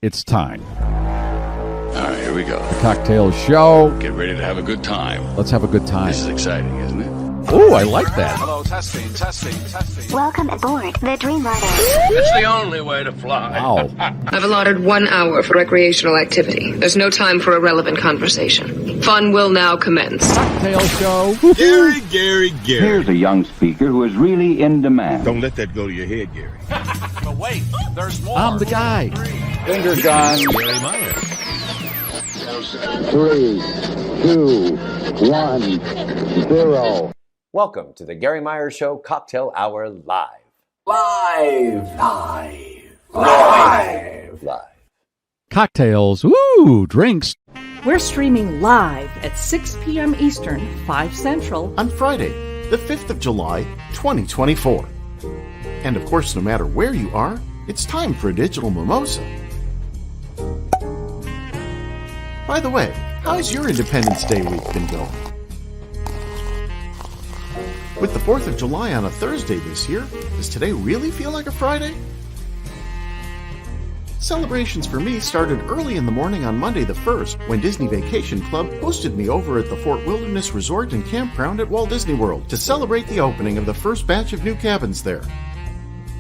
It's time. All right, here we go. The Cocktail Show. Get ready to have a good time. Let's have a good time. This is exciting, isn't it? Oh, I like that. Hello, testing. Welcome aboard the Dreamliner. It's the only way to fly. Wow. I've allotted 1 hour for recreational activity. There's no time for irrelevant conversation. Fun will now commence. Cocktail Show. Gary. Here's a young speaker who is really in demand. Don't let that go to your head, Gary. But wait, there's more. I'm the guy. Finger gun. Gary Myers. 3, 2, 1, 0. Welcome to the Gary Myers Show Cocktail Hour Live. Live. Cocktails. Ooh, drinks. We're streaming live at 6 p.m. Eastern, 5 Central. On Friday, the 5th of July, 2024. And of course, no matter where you are, it's time for a digital mimosa. By the way, how's your Independence Day week been going? With the 4th of July on a Thursday this year, does today really feel like a Friday? Celebrations for me started early in the morning on Monday the 1st when Disney Vacation Club hosted me over at the Fort Wilderness Resort and Campground at Walt Disney World to celebrate the opening of the first batch of new cabins there.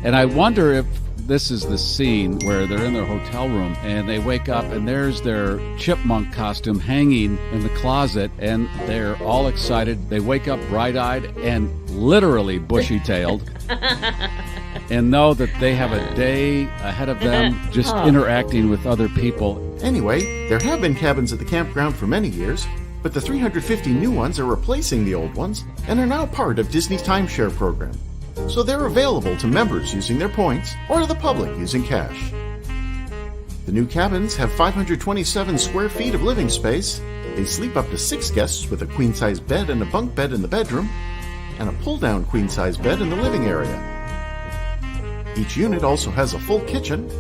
And I wonder if this is the scene where they're in their hotel room and they wake up and there's their chipmunk costume hanging in the closet and they're all excited. They wake up bright-eyed and literally bushy-tailed and know that they have a day ahead of them just interacting with other people. Anyway, there have been cabins at the campground for many years, but the 350 new ones are replacing the old ones and are now part of Disney's timeshare program. So they're available to members using their points or to the public using cash. The new cabins have 527 square feet of living space. They sleep up to 6 guests with a queen-size bed and a bunk bed in the bedroom, and a pull-down queen-size bed in the living area. Each unit also has a full kitchen,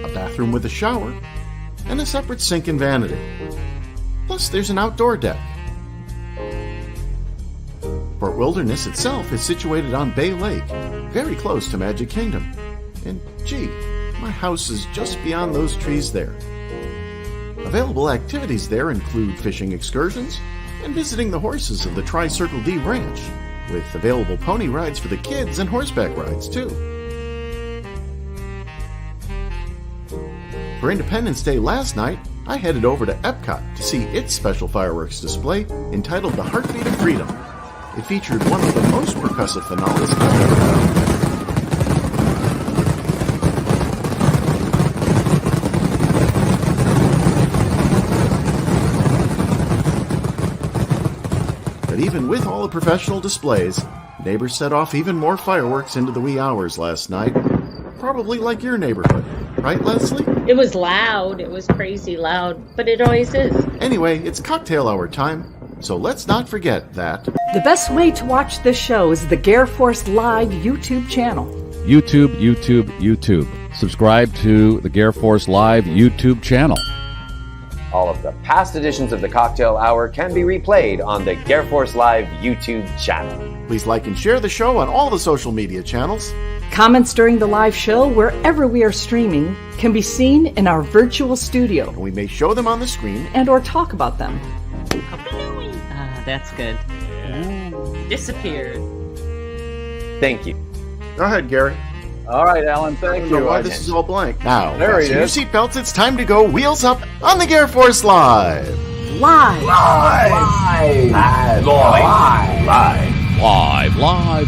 a bathroom with a shower, and a separate sink and vanity. Plus, there's an outdoor deck. Fort Wilderness itself is situated on Bay Lake, very close to Magic Kingdom. And gee, my house is just beyond those trees there. Available activities there include fishing excursions and visiting the horses of the Tri-Circle D Ranch, with available pony rides for the kids and horseback rides too. For Independence Day last night, I headed over to Epcot to see its special fireworks display entitled The Heartbeat of Freedom. It featured one of the most percussive finales I've ever heard. But even with all the professional displays, neighbors set off even more fireworks into the wee hours last night. Probably like your neighborhood. Right, Leslie? It was loud. It was crazy loud, but it always is. Anyway, it's cocktail hour time, so let's not forget that The best way to watch this show is the GarrForce Live YouTube channel. YouTube. Subscribe to the GarrForce Live YouTube channel. All of the past editions of the Cocktail Hour can be replayed on the GarrForce Live YouTube channel. Please like and share the show on all the social media channels. Comments during the live show, wherever we are streaming, can be seen in our virtual studio. And we may show them on the screen and or talk about them. That's good. Disappeared. Thank you. Go ahead, Gary. All right, Alan, thank I don't know why this is all blank. Now, There he fasten your is. seatbelts. It's time to go wheels up on the GarrForce Live. Live.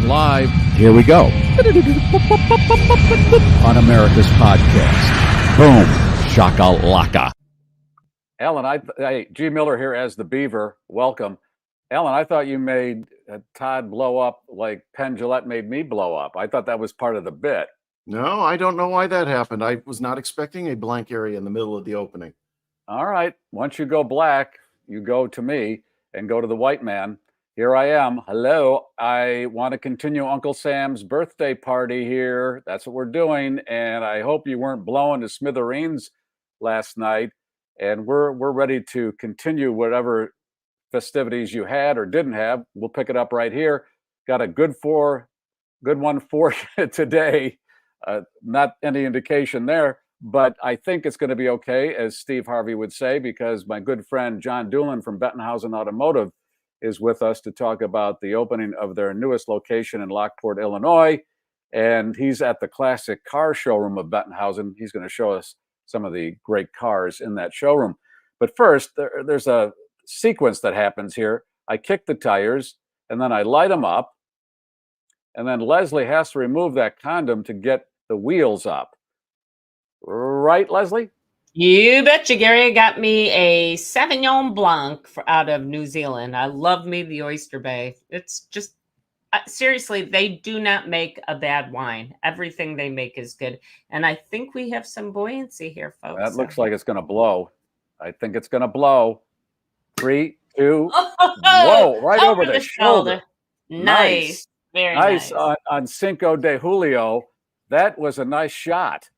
Live. Here we go. On America's podcast. Boom. Shakalaka. Ellen, G. Miller here as the Beaver. Welcome. Ellen, I thought you made Todd blow up like Penn Jillette made me blow up. I thought that was part of the bit. No, I don't know why that happened. I was not expecting a blank area in the middle of the opening. All right. Once you go black, you go to me and go to the white man. Here I am. Hello. I want to continue Uncle Sam's birthday party here. That's what we're doing. And I hope you weren't blowing to smithereens last night. And we're ready to continue whatever festivities you had or didn't have. We'll pick it up right here. Got a good one for you today. Not any indication there, but I think it's going to be okay, as Steve Harvey would say, because my good friend John Doolin from Bettenhausen Automotive is with us to talk about the opening of their newest location in Lockport, Illinois. And he's at the classic car showroom of Bettenhausen. He's going to show us some of the great cars in that showroom. But first, there's a sequence that happens here. I kick the tires, and then I light them up. And then Leslie has to remove that condom to get the wheels up. Right, Leslie? You betcha, Gary. Got me a Sauvignon Blanc out of New Zealand. I love me the Oyster Bay. It's just, seriously, they do not make a bad wine. Everything they make is good. And I think we have some buoyancy here, folks. That looks like it's going to blow. I think it's going to blow. 3, 2, whoa, right over the shoulder. Nice. Very nice. On Cinco de Julio. That was a nice shot.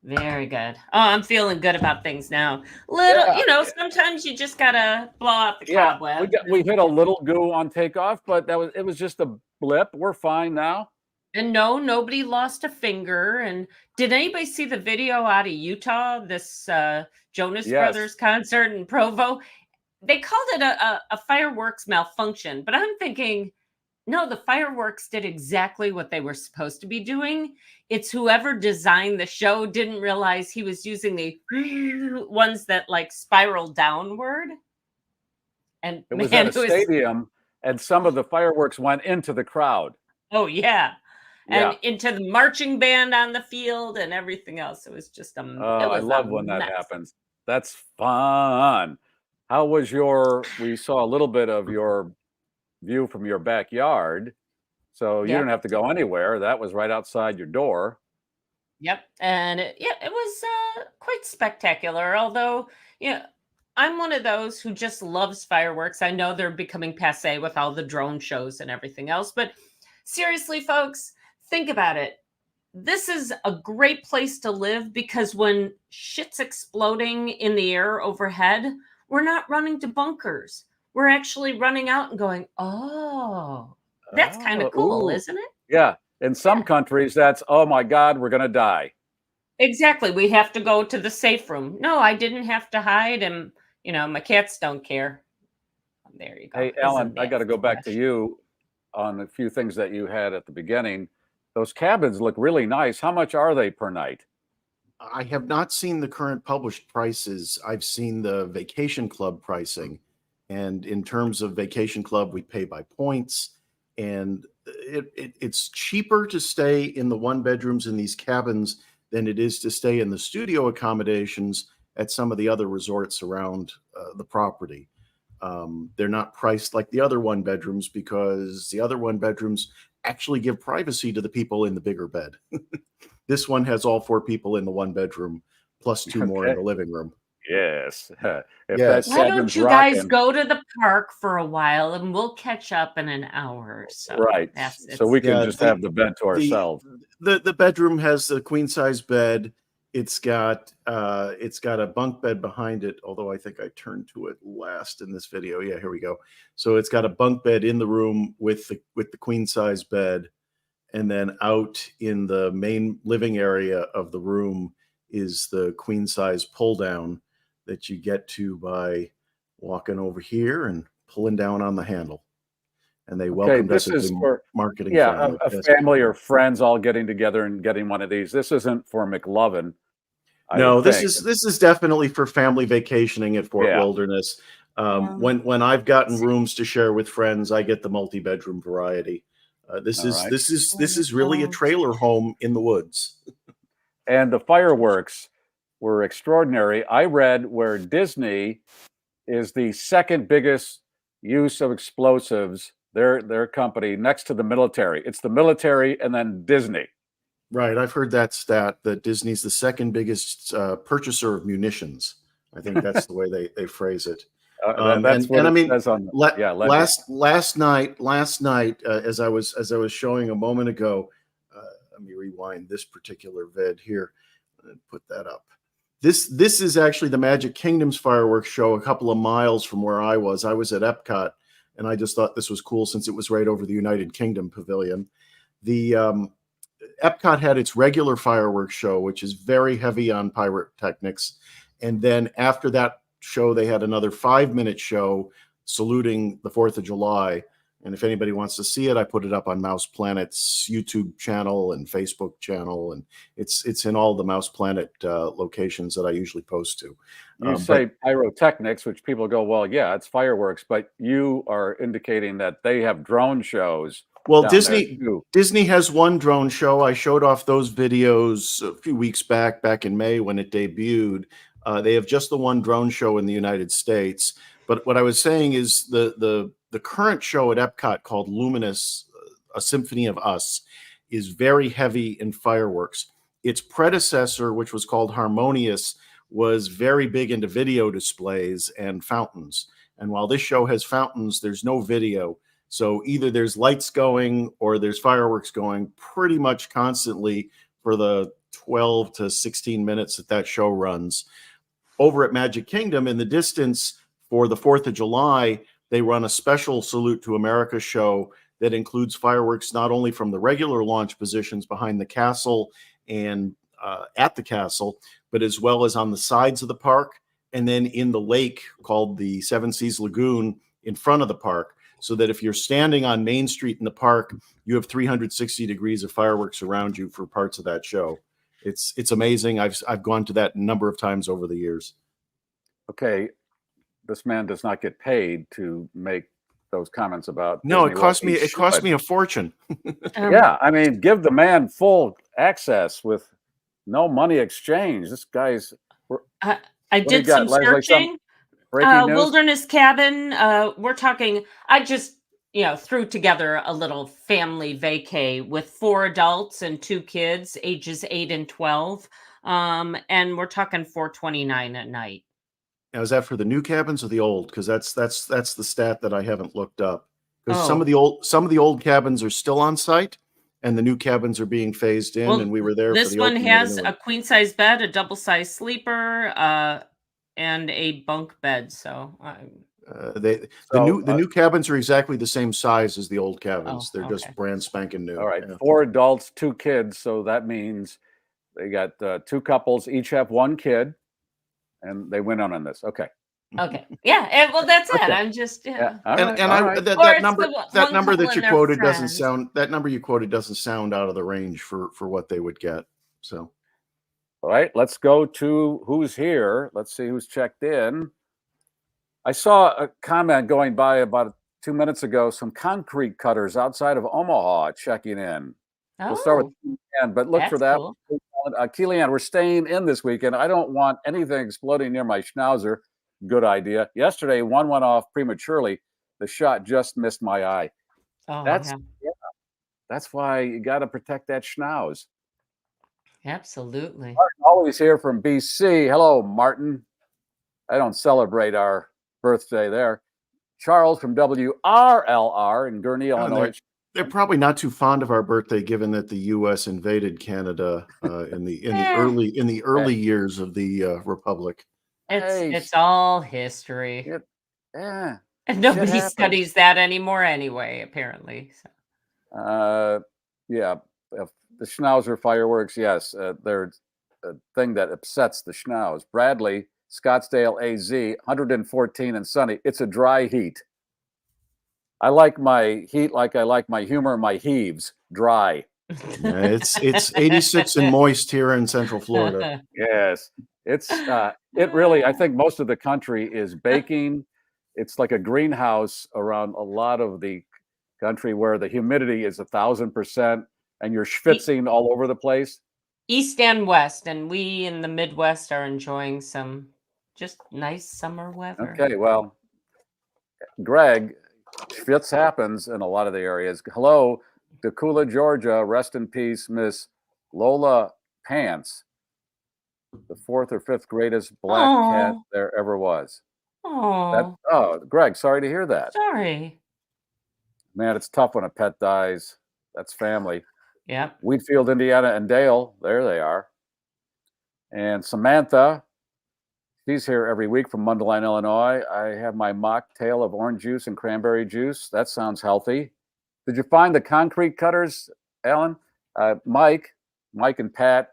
Very good. Oh, I'm feeling good about things now. Sometimes you just gotta blow out the cobweb. We hit a little goo on takeoff, but it was just a blip. We're fine now. And no, nobody lost a finger. And did anybody see the video out of Utah? This Jonas Brothers concert in Provo. They called it a fireworks malfunction, but I'm thinking, no, the fireworks did exactly what they were supposed to be doing. It's whoever designed the show didn't realize he was using the ones that like spiral downward. And it was at a stadium, and some of the fireworks went into the crowd. Oh, yeah. And into the marching band on the field and everything else. It was just I love when that happens. That's fun. How was we saw a little bit of your view from your backyard, so you didn't have to go anywhere. That was right outside your door. Yep. And it was quite spectacular, although I'm one of those who just loves fireworks. I know they're becoming passé with all the drone shows and everything else, but seriously, folks, think about it. This is a great place to live because when shit's exploding in the air overhead, we're not running to bunkers. We're actually running out and going, oh, that's kind of cool, isn't it? Yeah. In some countries, that's, oh my God, we're going to die. Exactly. We have to go to the safe room. No, I didn't have to hide. And, my cats don't care. There you go. Hey, Ellen, I got to go back to you on a few things that you had at the beginning. Those cabins look really nice. How much are they per night? I have not seen the current published prices. I've seen the vacation club pricing. And in terms of vacation club, we pay by points. And it's cheaper to stay in the one bedrooms in these cabins than it is to stay in the studio accommodations at some of the other resorts around the property. They're not priced like the other one bedrooms because the other one bedrooms actually give privacy to the people in the bigger bed. This one has all 4 people in the one bedroom plus 2 more in the living room. Yes. Yes. Why don't you guys go to the park for a while and we'll catch up in an hour or so. Right. So we can just have the bed to ourselves. The bedroom has the queen size bed. It's got a bunk bed behind it, although I think I turned to it last in this video. Yeah, here we go. So it's got a bunk bed in the room with the queen size bed, and then out in the main living area of the room is the queen size pull down that you get to by walking over here and pulling down on the handle. And they welcomed us as a marketing. Yeah, a family or friends all getting together and getting one of these. This isn't for McLovin. No, this is definitely for family vacationing at Fort Wilderness. When I've gotten rooms to share with friends, I get the multi-bedroom variety. This is really a trailer home in the woods. And the fireworks were extraordinary. I read where Disney is the second biggest use of explosives, their company, next to the military. It's the military and then Disney. Right. I've heard that stat that Disney's the second biggest purchaser of munitions. I think that's the way they phrase it. That's what it says on last night, as I was showing a moment ago, let me rewind this particular vid here and put that up. This is actually the Magic Kingdom's fireworks show a couple of miles from where I was. I was at Epcot, and I just thought this was cool since it was right over the United Kingdom Pavilion. Epcot had its regular fireworks show, which is very heavy on pyrotechnics. And then after that show, they had another 5-minute show saluting the 4th of July. And if anybody wants to see it, I put it up on Mouse Planet's YouTube channel and Facebook channel, and it's in all the Mouse Planet locations that I usually post to. You say pyrotechnics, which people go, well, yeah, it's fireworks, but you are indicating that they have drone shows. Well, Disney has one drone show. I showed off those videos a few weeks back in May when it debuted. They have just the one drone show in the United States. But what I was saying is the current show at Epcot called Luminous, A Symphony of Us, is very heavy in fireworks. Its predecessor, which was called Harmonious, was very big into video displays and fountains. And while this show has fountains, there's no video. So either there's lights going or there's fireworks going pretty much constantly for the 12 to 16 minutes that show runs. Over at Magic Kingdom, in the distance for the 4th of July, they run a special Salute to America show that includes fireworks not only from the regular launch positions behind the castle and at the castle, but as well as on the sides of the park and then in the lake called the Seven Seas Lagoon in front of the park. So that if you're standing on Main Street in the park, you have 360 degrees of fireworks around you for parts of that show. It's amazing. I've gone to that a number of times over the years. Okay, this man does not get paid to make those comments about. No, Disney. it cost me a fortune. Yeah, I mean, give the man full access with no money exchange. This guy's. I did some searching. Wilderness Cabin. We're talking. I just threw together a little family vacay with 4 adults and 2 kids, ages 8 and 12, and we're talking $429 at night. Now, is that for the new cabins or the old? Because that's the stat that I haven't looked up. Because some of the old cabins are still on site, and the new cabins are being phased in. And we were there. This for the one has a queen size bed, a double size sleeper, and a bunk bed. So the new cabins are exactly the same size as the old cabins. They're just brand spanking new. All right, 4 adults, 2 kids. So that means they got 2 couples, each have 1 kid, and they went on this. Okay. Okay. Yeah. Well, that's it. I'm just. Yeah. That number that you quoted doesn't sound. That number you quoted doesn't sound out of the range for what they would get. So. All right, let's go to who's here. Let's see who's checked in. I saw a comment going by about 2 minutes ago. Some concrete cutters outside of Omaha checking in. We'll start with Kellyanne, but look for that. Cool. Kellyanne, we're staying in this weekend. I don't want anything exploding near my schnauzer. Good idea. Yesterday, one went off prematurely. The shot just missed my eye. Oh, that's why you got to protect that schnauz. Absolutely. Martin, always here from BC. Hello, Martin. I don't celebrate our birthday there. Charles from WRLR in Gurnee, Illinois. They're probably not too fond of our birthday, given that the U.S. invaded Canada in the early years of the Republic. It's all history. And nobody studies that anymore anyway, apparently. So. Yeah. The Schnauzer fireworks, yes, they're a thing that upsets the schnauz. Bradley, Scottsdale, AZ, 114 and sunny. It's a dry heat. I like my heat like I like my humor, my heaves, dry. It's 86 and moist here in Central Florida. Yes, it really. I think most of the country is baking. It's like a greenhouse around a lot of the country where the humidity is 1,000%. And you're schwitzing all over the place? East and West. And we in the Midwest are enjoying some just nice summer weather. Okay, well, Greg, schwitz happens in a lot of the areas. Hello, Decula, Georgia. Rest in peace, Miss Lola Pants, the 4th or 5th greatest black cat there ever was. Greg, sorry to hear that. Sorry. Man, it's tough when a pet dies. That's family. Yeah. Wheatfield, Indiana, and Dale, there they are. And Samantha, she's here every week from Mundelein, Illinois. I have my mocktail of orange juice and cranberry juice. That sounds healthy. Did you find the concrete cutters, Alan? Mike and Pat.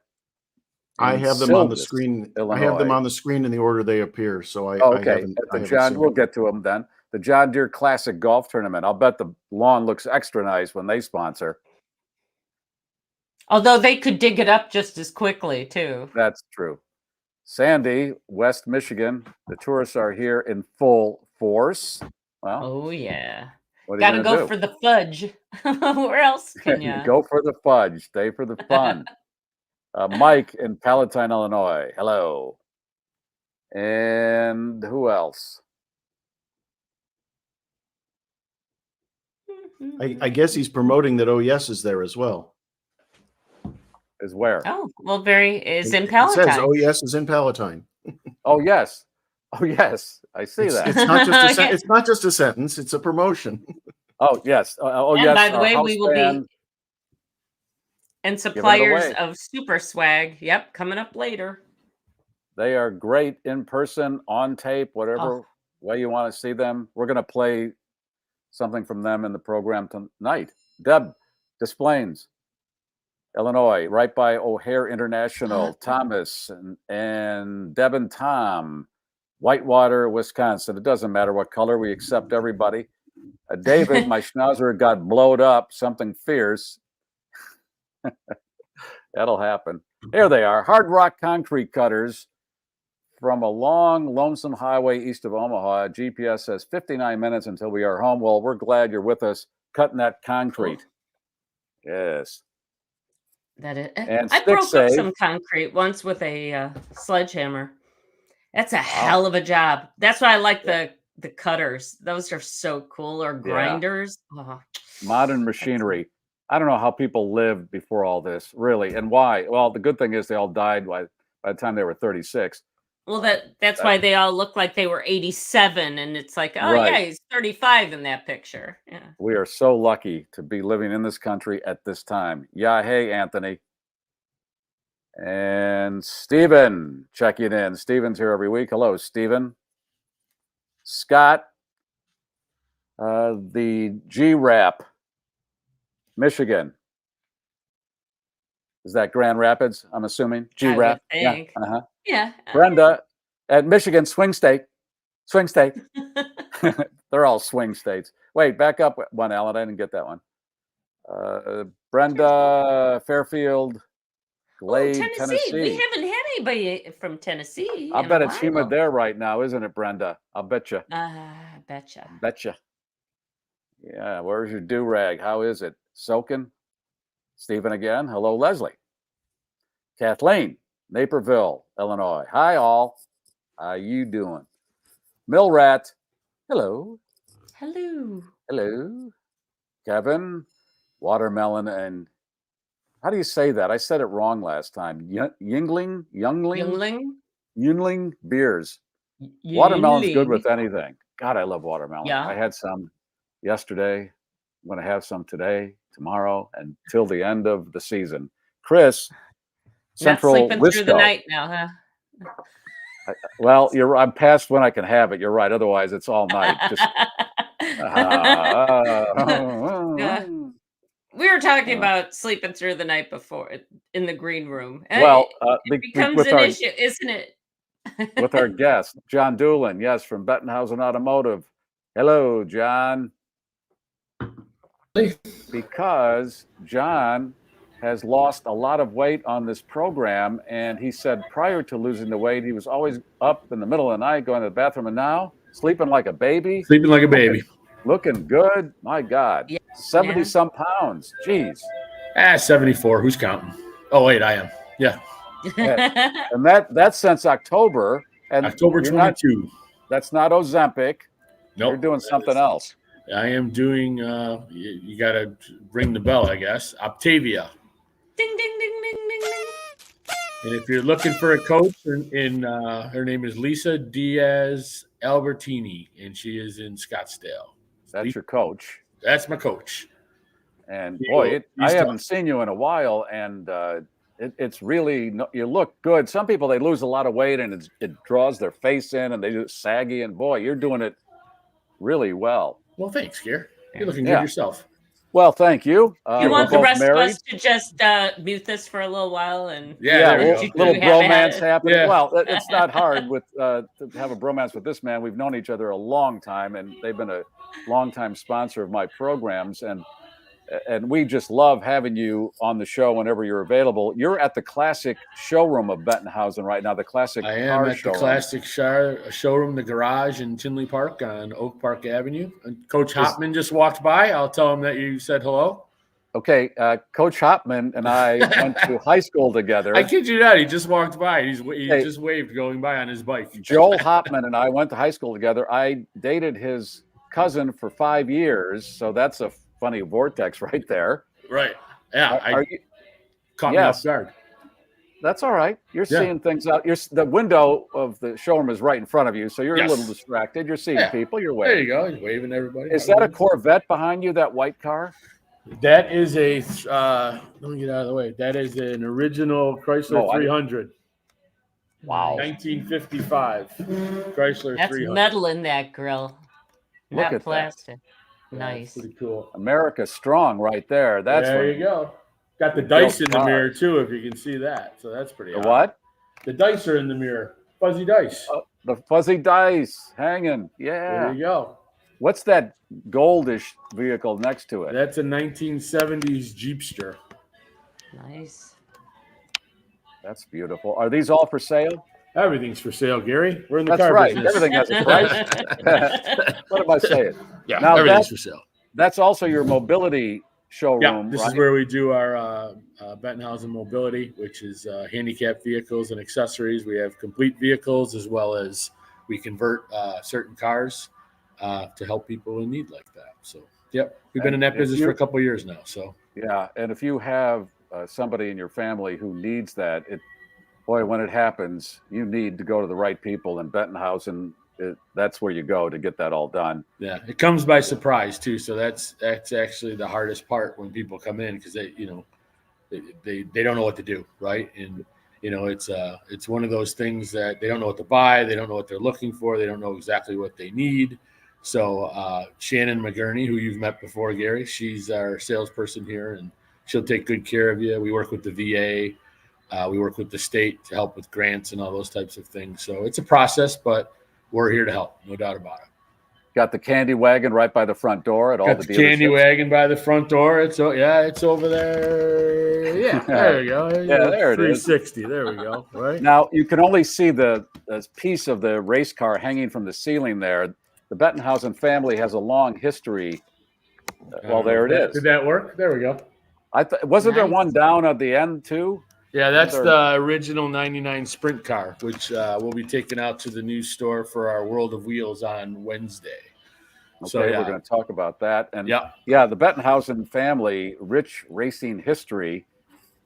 I in have them on the Silvis, screen. I Illinois. have them on the screen in the order they appear. So I Okay. haven't. At the John, we'll get to them then. The John Deere Classic Golf Tournament. I'll bet the lawn looks extra nice when they sponsor. Although they could dig it up just as quickly, too. That's true. Sandy, West Michigan. The tourists are here in full force. Well, oh, yeah. Got to go for the fudge. Where else can you? Go for the fudge. Stay for the fun. Mike in Palatine, Illinois. Hello. And who else? I guess he's promoting that OES is there as well. Is where? Oh, well, is in It Palatine. says OES is in Palatine. Oh, yes. Oh, yes. I see that. It's not just it's not just a sentence. It's a promotion. Oh, yes. Oh, and yes. by the way, we will band, be and suppliers of Super Swag. Yep, coming up later. They are great in person, on tape, whatever way you want to see them. We're going to play something from them in the program tonight. Deb Desplaines, Illinois, right by O'Hare International. Thomas and Deb and Tom, Whitewater, Wisconsin. It doesn't matter what color. We accept everybody. David, my schnauzer got blowed up, something fierce. That'll happen. There they are, Hard Rock Concrete Cutters from a long, lonesome highway east of Omaha. GPS says 59 minutes until we are home. Well, we're glad you're with us cutting that concrete. Yes. That is. And I broke up some concrete once with a sledgehammer. That's a hell of a job. That's why I like the cutters. Those are so cool. Or grinders. Yeah. Oh. Modern machinery. I don't know how people lived before all this, really, and why. Well, the good thing is they all died by the time they were 36. Well, that's why they all look like they were 87, and it's like, oh right. yeah, he's 35 in that picture. Yeah. We are so lucky to be living in this country at this time. Yeah, hey, Anthony. And Stephen checking in. Stephen's here every week. Hello, Stephen. Scott, the GRAP, Michigan. Is that Grand Rapids, I'm assuming? GRAP? Yeah. Yeah. Brenda at Michigan, swing state. Swing state. They're all swing states. Wait, back up one, Alan. I didn't get that one. Brenda, Fairfield, Glade, Tennessee. We haven't had anybody from Tennessee. I bet it's humid there right now, isn't it, Brenda? I'll bet you. Betcha. Betcha. Yeah, where's your do-rag? How is it? Soaking? Stephen again. Hello, Leslie. Kathleen, Naperville, Illinois. Hi, all. How you doing? Millrat. Hello. Hello. Hello. Kevin, Watermelon, and how do you say that? I said it wrong last time. Youngling beers. Watermelon's good with anything. God, I love watermelon. Yeah. I had some yesterday. I'm going to have some today, tomorrow, until the end of the season. Chris, Central Not sleeping Wisco. through the night now, huh? Well, I'm past when I can have it. You're right. Otherwise, it's all night. Just, we were talking about sleeping through the night before in the green room. Well, it becomes an issue, isn't it? With our guest, John Doolin, yes, from Bettenhausen Automotive. Hello, John. Because John has lost a lot of weight on this program, and he said prior to losing the weight, he was always up in the middle of the night going to the bathroom, and now sleeping like a baby. Sleeping like a baby. Looking good. My God. Yeah. 70-some pounds. Jeez. 74. Who's counting? Oh, wait, I am. Yeah. And that's since October. And October 22. That's not Ozempic. Nope. You're doing something else. I am doing, you got to ring the bell, I guess. Optavia. Ding, ding, ding, ding, ding, ding. And if you're looking for a coach, her name is Lisa Diaz Albertini, and she is in Scottsdale. That's your coach. That's my coach. And boy, I haven't seen you in a while, and it's really, you look good. Some people, they lose a lot of weight, and it draws their face in, and they do saggy, and boy, you're doing it really well. Well, thanks, Gare. You're looking good yourself. Well, thank you. You we're want the both rest married. of us to just mute this for a little while and Yeah, there we a go. you little two have at bromance it? happening. Yeah. Well, it's not hard with to have a bromance with this man. We've known each other a long time, and they've been a longtime sponsor of my programs, and we just love having you on the show whenever you're available. You're at the classic showroom of Bettenhausen right now, the classic I am car at showroom. the classic showroom, the garage in Tinley Park on Oak Park Avenue. And Coach Hopman just walked by. I'll tell him that you said hello. Okay, Coach Hopman and I went to high school together. I kid you not. He just walked by. He just waved going by on his bike. Joel Hopman and I went to high school together. I dated his cousin for 5 years, so that's a funny vortex right there. Right. Yeah. Caught me off guard. That's all right. You're seeing things out. The window of the showroom is right in front of you, so you're a little distracted. You're seeing people. You're waving. There you go. He's waving everybody. Is that a Corvette behind you, that white car? That is a let me get out of the way. That is an original Chrysler 300. Wow. 1955 Chrysler That's 300. metal in that grill. Look Not at plastic. Yeah, Nice. pretty cool. America strong right there. That's there you go. Got the dice in the mirror too, if you can see that. So that's pretty The hot. what? The dice are in the mirror. Fuzzy dice. The fuzzy dice hanging. Yeah. There you go. What's that goldish vehicle next to it? That's a 1970s Jeepster. Nice. That's beautiful. Are these all for sale? Everything's for sale, Gary. We're in the That's car right. business. Everything has a price. What am I saying? Yeah, now everything's for sale. That's also your mobility showroom. Yeah, this right? is where we do our Bettenhausen Mobility, which is handicapped vehicles and accessories. We have complete vehicles as well as we convert certain cars to help people in need like that. So, yep, we've been in that business for a couple of years now. So, yeah, and if you have somebody in your family who needs that, boy, when it happens, you need to go to the right people, and Bettenhausen, that's where you go to get that all done. Yeah, it comes by surprise too. So that's actually the hardest part when people come in, because they don't know what to do, right? And it's one of those things that they don't know what to buy, they don't know what they're looking for, they don't know exactly what they need. So Shannon McGurney, who you've met before, Gary, she's our salesperson here, and she'll take good care of you. We work with the VA, we work with the state to help with grants and all those types of things. So it's a process, but we're here to help, no doubt about it. Got the candy wagon right by the front door at all the dealerships. Candy wagon by the front door. It's over there. Yeah, there you go. Yeah, there it is. 360. There we go. Right now, you can only see the piece of the race car hanging from the ceiling there. The Bettenhausen family has a long history. Well, there it is. Did that work? There we go. Wasn't there one down at the end too? Yeah, that's the original 99 Sprint car, which we'll be taking out to the new store for our World of Wheels on Wednesday. Okay, So, yeah. we're going to talk about that. And Yeah. the Bettenhausen family, rich racing history.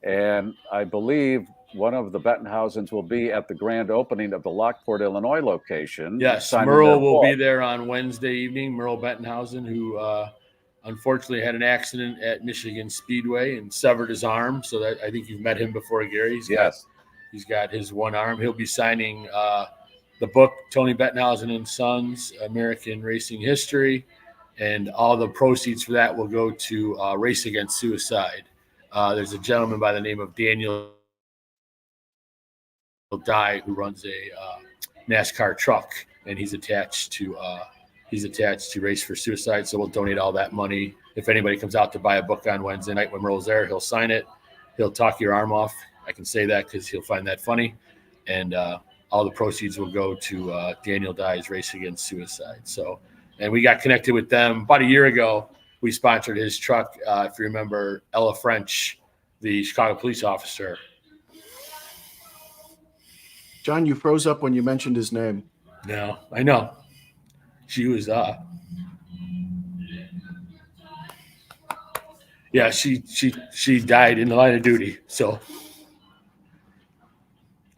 And I believe one of the Bettenhausens will be at the grand opening of the Lockport, Illinois location. Yes, signing Merle their will book. be there on Wednesday evening. Merle Bettenhausen, who unfortunately had an accident at Michigan Speedway and severed his arm. So that I think you've met him before, Gary. He's got his one arm. He'll be signing the book, Tony Bettenhausen and Sons, American Racing History. And all the proceeds for that will go to Race Against Suicide. There's a gentleman by the name of Daniel Dye who runs a NASCAR truck, and he's attached to Race for Suicide. So we'll donate all that money. If anybody comes out to buy a book on Wednesday night when Merle's there, he'll sign it. He'll talk your arm off. I can say that because he'll find that funny. And all the proceeds will go to Daniel Dye's Race Against Suicide. So, and we got connected with them about a year ago. We sponsored his truck. If you remember Ella French, the Chicago police officer. John, you froze up when you mentioned his name. No, I know. She was yeah, she died in the line of duty. So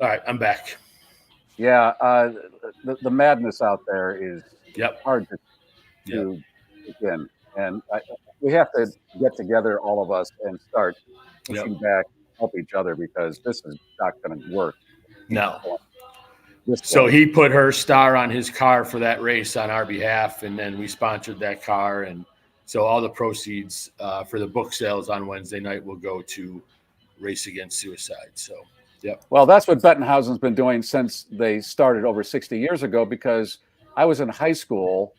all right, I'm back. Yeah, the madness out there is hard to begin. And we have to get together, all of us, and start pushing back, help each other, because this is not going to work. No. So he put her star on his car for that race on our behalf, and then we sponsored that car, and So all the proceeds for the book sales on Wednesday night will go to Race Against Suicide. So, yep. Well, that's what Bettenhausen's been doing since they started over 60 years ago, because I was in high school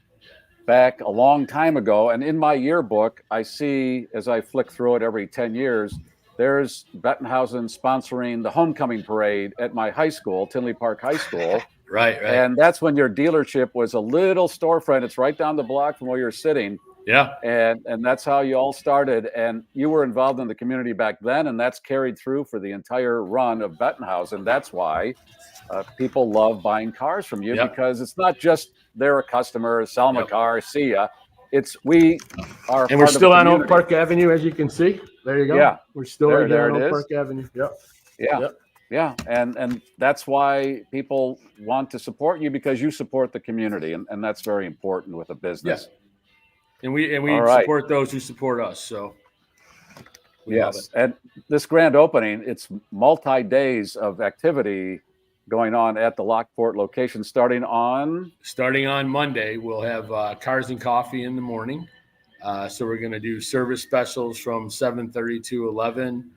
back a long time ago. And in my yearbook, I see, as I flick through it every 10 years, there's Bettenhausen sponsoring the homecoming parade at my high school, Tinley Park High School. Right. And that's when your dealership was a little storefront. It's right down the block from where you're sitting. Yeah. And that's how you all started. And you were involved in the community back then, and that's carried through for the entire run of Bettenhausen. That's why people love buying cars from you, because it's not just they're a customer, sell them a car, see ya. It's we are, and we're still on Oak Park Avenue, as you can see. There you go. Yeah, we're still right there on Oak Park Avenue. Yep. Yeah. Yep. Yeah, and that's why people want to support you, because you support the community, and that's very important with a business. And we support those who support us. So yes, and this grand opening, it's multi-days of activity going on at the Lockport location starting on Monday. We'll have cars and coffee in the morning. So we're going to do service specials from 7:30 to 11.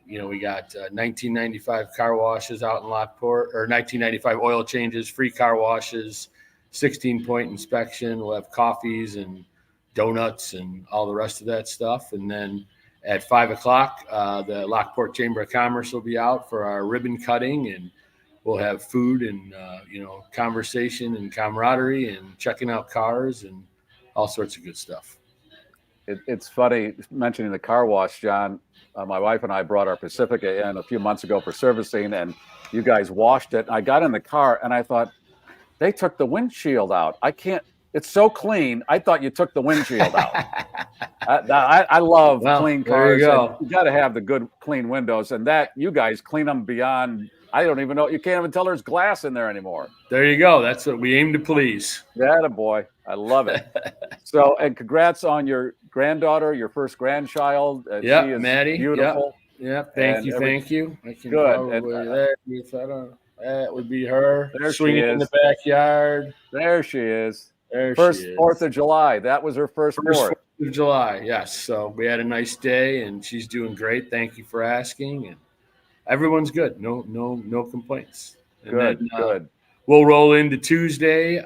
We got 1995 car washes out in Lockport, or 1995 oil changes, free car washes, 16-point inspection. We'll have coffees and donuts and all the rest of that stuff. And then at 5 o'clock, the Lockport Chamber of Commerce will be out for our ribbon cutting, and we'll have food and, conversation and camaraderie and checking out cars and all sorts of good stuff. It's funny mentioning the car wash, John. My wife and I brought our Pacifica in a few months ago for servicing, and you guys washed it. I got in the car and I thought, they took the windshield out. It's so clean. I thought you took the windshield out. I love clean cars. You got to have the good clean windows, and that you guys clean them beyond. I don't even know. You can't even tell there's glass in there anymore. There you go. That's what we aim to please. That boy. I love it. So, and congrats on your granddaughter, your first grandchild. Yeah, she is Maddie. Beautiful. Yeah. Thank you. I can good. That would be her. There swinging in the backyard. There she is. First 4th of July. That was her first 4th of July. Yes. So we had a nice day, and she's doing great. Thank you for asking. And everyone's good. No complaints. And good. We'll roll into Tuesday.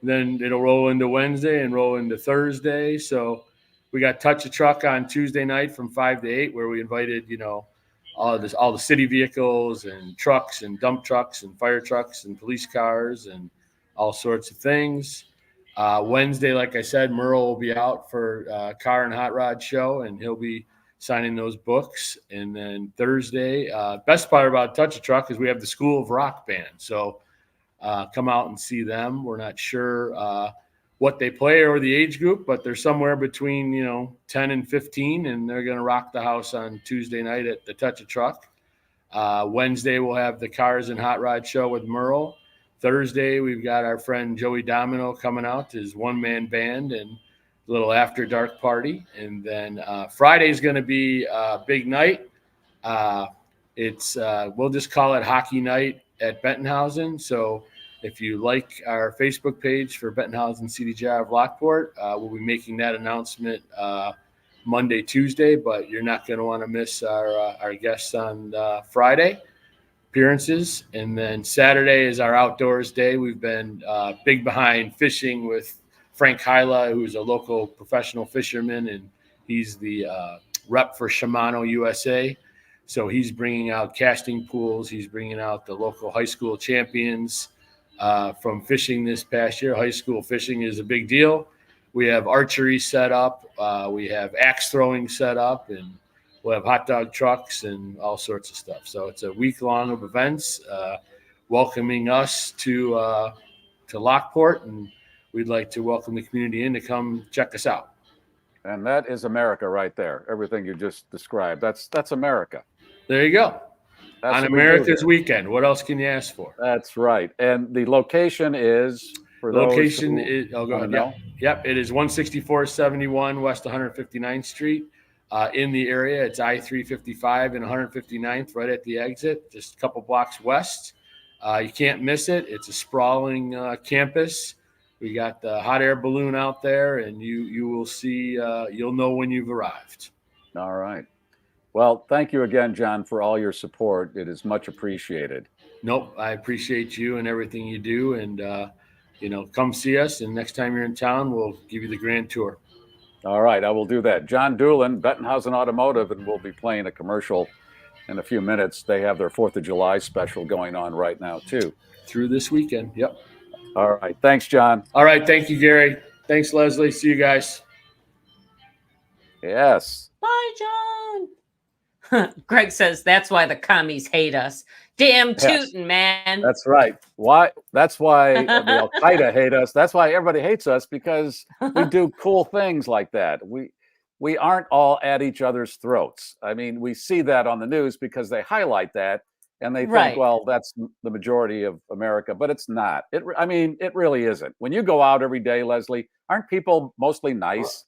Then it'll roll into Wednesday and roll into Thursday. So we got Touch a Truck on Tuesday night from 5 to 8, where we invited, all the city vehicles and trucks and dump trucks and fire trucks and police cars and all sorts of things. Wednesday, like I said, Merle will be out for car and hot rod show, and he'll be signing those books. And then Thursday, best part about Touch a Truck is we have the School of Rock band. So come out and see them. We're not sure what they play or the age group, but they're somewhere between 10 and 15, and they're going to rock the house on Tuesday night at the Touch a Truck. Wednesday we'll have the Cars and Hot Rod show with Merle. Thursday we've got our friend Joey Domino coming out, his one-man band, and a little after dark party. And then Friday's going to be a big night. We'll just call it Hockey Night at Bettenhausen. So if you like our Facebook page for Bettenhausen CDJR of Lockport, we'll be making that announcement Monday, Tuesday, but you're not going to want to miss our guests on Friday appearances. And then Saturday is our outdoors day. We've been big behind fishing with Frank Hyla, who's a local professional fisherman, and he's the rep for Shimano USA. So he's bringing out casting pools. He's bringing out the local high school champions from fishing this past year. High school fishing is a big deal. We have archery set up. We have axe throwing set up, and we'll have hot dog trucks and all sorts of stuff. So it's a week long of events welcoming us to Lockport, and we'd like to welcome the community in to come check us out. And that is America right there. Everything you just described. That's America. There you go. That's on America's weekend. What else can you ask for? That's right. And the location is for location those is Yep. It is 16471 West 159th Street. In the area, it's I-355 and 159th, right at the exit, just a couple blocks west. You can't miss it. It's a sprawling campus. We got the hot air balloon out there, and you will see. You'll know when you've arrived. All right. Well, thank you again, John, for all your support. It is much appreciated. Nope, I appreciate you and everything you do, and come see us. And next time you're in town, we'll give you the grand tour. All right, I will do that. John Doolin, Bettenhausen Automotive, and we'll be playing a commercial in a few minutes. They have their 4th of July special going on right now, too. Through this weekend. Yep. All right. Thanks, John. All right. Thank you, Gary. Thanks, Leslie. See you guys. Bye, Yes. John. Greg says that's why the commies hate us. Damn tootin', man. That's right. Why? That's why the Al Qaeda hate us. That's why everybody hates us, because we do cool things like that. We aren't all at each other's throats. I mean, we see that on the news because they highlight that, and they think, well, that's the majority of America, but it's not. It really isn't. When you go out every day, Leslie, aren't people mostly nice?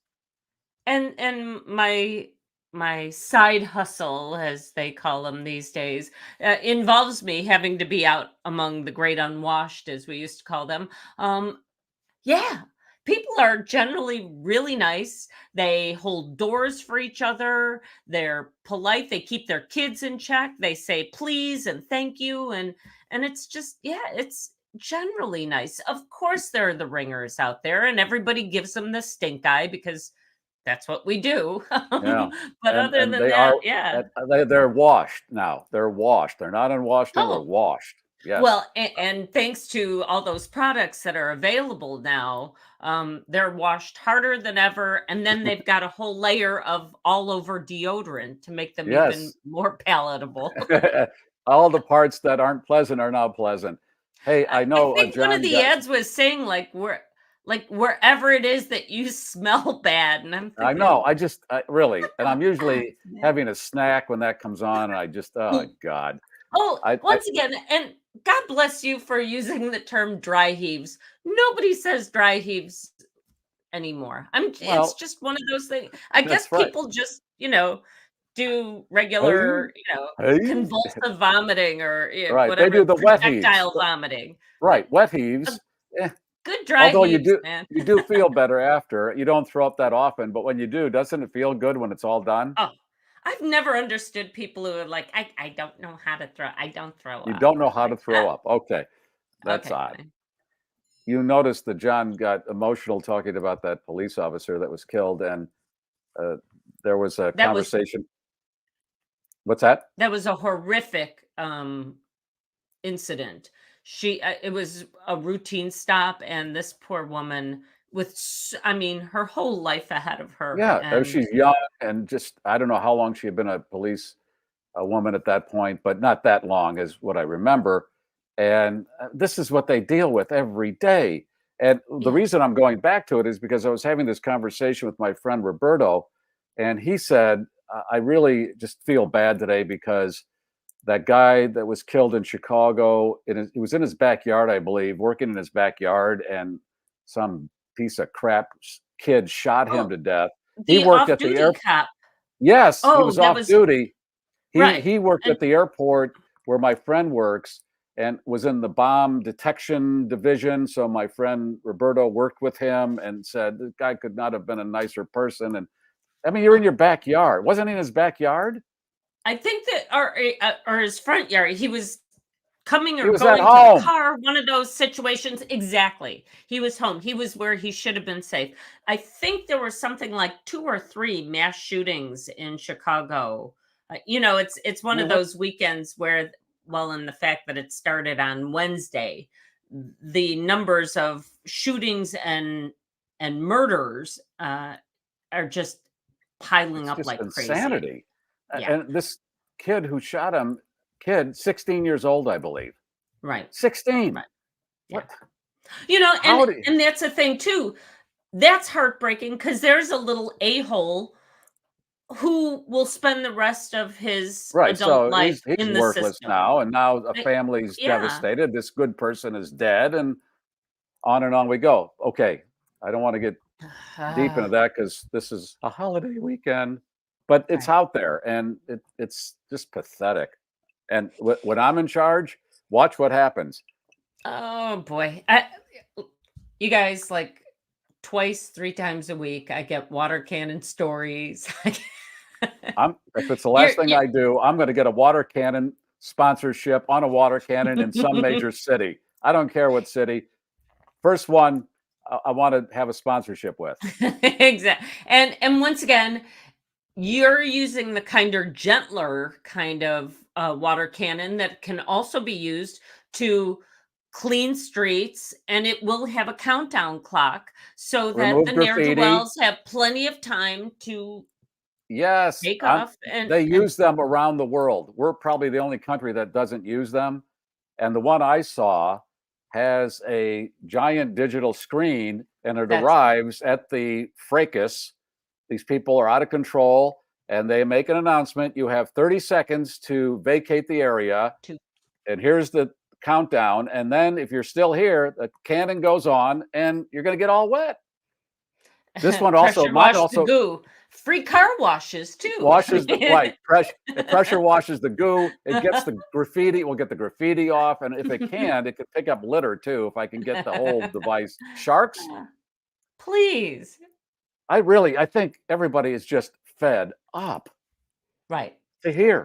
And my side hustle, as they call them these days, involves me having to be out among the great unwashed, as we used to call them. Yeah, people are generally really nice. They hold doors for each other. They're polite. They keep their kids in check. They say please and thank you. And it's just, it's generally nice. Of course, there are the ringers out there, and everybody gives them the stink eye because that's what we do. Yeah. But other than that, they're washed now. They're washed. They're not unwashed. They're washed. Yes. Well, and thanks to all those products that are available now, they're washed harder than ever. And then they've got a whole layer of all over deodorant to make them even more palatable. All the parts that aren't pleasant are now pleasant. Hey, I know. I think one of the ads was saying wherever it is that you smell bad. And I'm thinking, I know. I really, and I'm usually having a snack when that comes on, and I just, oh God. Oh, once again, and God bless you for using the term dry heaves. Nobody says dry heaves anymore. It's just one of those things. I guess people just, do regular, convulsive vomiting or whatever. They do the wet heaves. Vomiting. Right, wet heaves. Good dry Although heaves, man. you do feel better after. You don't throw up that often, but when you do, doesn't it feel good when it's all done? Oh, I've never understood people who are like, I don't know how to throw. I don't throw up. You don't know how to throw up. Okay. That's odd. Fine. You noticed that John got emotional talking about that police officer that was killed, and there was a conversation. What's that? That was a horrific incident. It was a routine stop, and this poor woman her whole life ahead of her. Yeah, she's young, and just, I don't know how long she had been a woman at that point, but not that long is what I remember. And this is what they deal with every day. And the reason I'm going back to it is because I was having this conversation with my friend Roberto, and he said, I really just feel bad today because that guy that was killed in Chicago, he was in his backyard, I believe, working in his backyard, and some piece of crap kid shot him to death. He worked at the airport. Yes, he was off duty. He worked at the airport where my friend works and was in the bomb detection division. So my friend Roberto worked with him and said, this guy could not have been a nicer person. And I mean, you're in your backyard. Wasn't he in his backyard? I think that, or his front yard. He was coming or He was going at to home. the car. One of those situations. Exactly. He was home. He was where he should have been safe. I think there were something like 2 or 3 mass shootings in Chicago. It's one of those weekends where, well, in the fact that it started on Wednesday, the numbers of shootings and murders are just piling up like insanity. crazy. Yeah. And this kid who shot him, 16 years old, I believe. Right. 16. Right. What? And that's a thing too. That's heartbreaking because there's a little a-hole who will spend the rest of his adult life he's in the worthless system now, and now a family's devastated. This good person is dead, and on we go. Okay, I don't want to get deep into that because this is a holiday weekend, but it's out there, and it's just pathetic. And when I'm in charge, watch what happens. Oh boy. you guys, like twice, 3 times a week, I get water cannon stories. If it's the last thing You're- I do, I'm going to get a water cannon sponsorship on a water cannon in some major city. I don't care what city. First one I want to have a sponsorship with. Exactly. And once again, you're using the kinder, gentler kind of water cannon that can also be used to clean streets, and it will have a countdown clock so that Remove the graffiti. ne'er-do-wells have plenty of time to Yes, take off. they use them around the world. We're probably the only country that doesn't use them. And the one I saw has a giant digital screen, and it arrives at the fracas. These people are out of control, and they make an announcement. You have 30 seconds to vacate the area. And here's the countdown. And then if you're still here, the cannon goes on, and you're going to get all wet. This one also, mine also, the goo. Free car washes too. Washes the right it pressure washes the goo. It gets the graffiti. We'll get the graffiti off, and if it can, it could pick up litter too. If I can get the whole device. Sharks, please. I think everybody is just fed up. Right. To hear.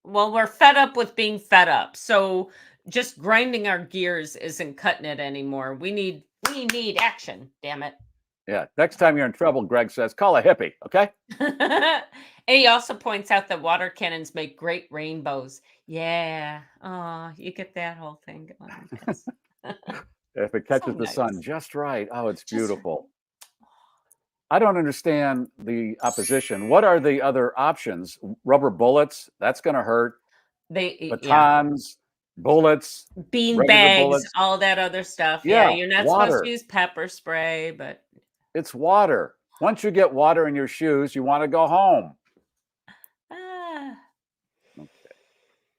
We're fed up with being fed up. So just grinding our gears isn't cutting it anymore. We need action. Damn it. Yeah. Next time you're in trouble, Greg says, call a hippie. Okay. And he also points out that water cannons make great rainbows. Yeah. Oh, you get that whole thing going. If it catches the sun just right. Oh, it's beautiful. I don't understand the opposition. What are the other options? Rubber bullets? That's going to hurt. Batons, bullets, bean bags, bullets. All that other stuff. Yeah, you're not supposed to use pepper spray, but it's water. Once you get water in your shoes, you want to go home. Okay.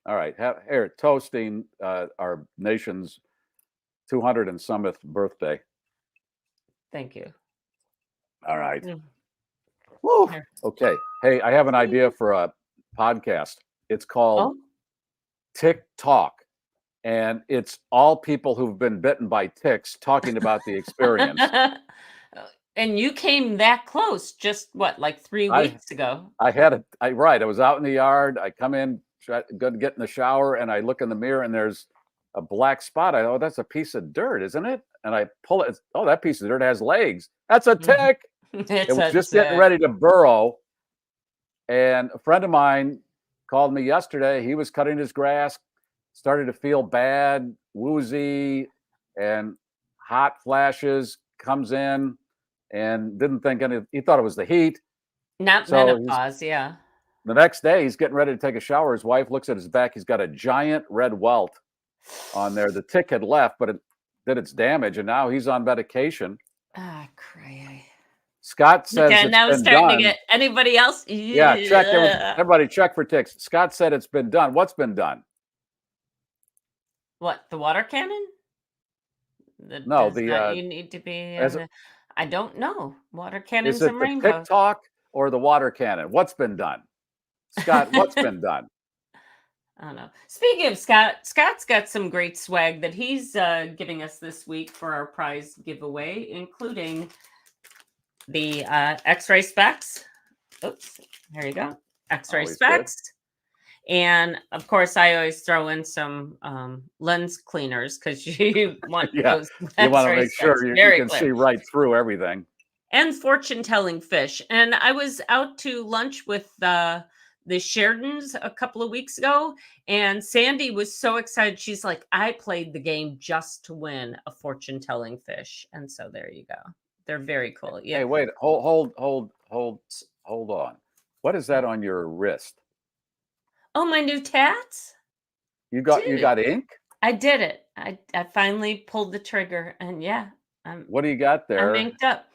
All right. Here, toasting our nation's 200 and someth birthday. Thank you. All right. Woo. Okay. Hey, I have an idea for a podcast. It's called Tick Talk. And it's all people who've been bitten by ticks talking about the experience. And you came that close just like 3 weeks ago. I was out in the yard. I come in, go to get in the shower, and I look in the mirror, and there's a black spot. I that's a piece of dirt, isn't it? And I pull it. Oh, that piece of dirt has legs. That's a tick. It was just getting ready to burrow. And a friend of mine called me yesterday. He was cutting his grass, started to feel bad, woozy, and hot flashes, comes in and didn't think he thought it was the heat. Not menopause, yeah. The next day, he's getting ready to take a shower. His wife looks at his back. He's got a giant red welt on there. The tick had left, but it did its damage, and now he's on medication. Ah, cray. Scott says it's now been starting done. to get anybody else. Yeah, check everybody. Check for ticks. Scott said it's been done. What's been done? What, the water cannon? No, you need to be. I don't know. Water cannons is it and the rainbows. Tick Talk or the water cannon? What's been done, Scott? What's been done? I don't know. Speaking of Scott's got some great swag that he's giving us this week for our prize giveaway, including the X-ray specs. Oops, there you go. X-ray specs. Good. And of course, I always throw in some lens cleaners because you want those. You want to make sure you can see right through everything. And fortune-telling fish. And I was out to lunch with the Sheridans a couple of weeks ago, and Sandy was so excited. She's like, I played the game just to win a fortune-telling fish. And so there you go. They're very cool. Yeah. Hey, wait, hold on. What is that on your wrist? Oh, my new tats? You got ink? I did it. I finally pulled the trigger, and what do you got there? I'm inked up.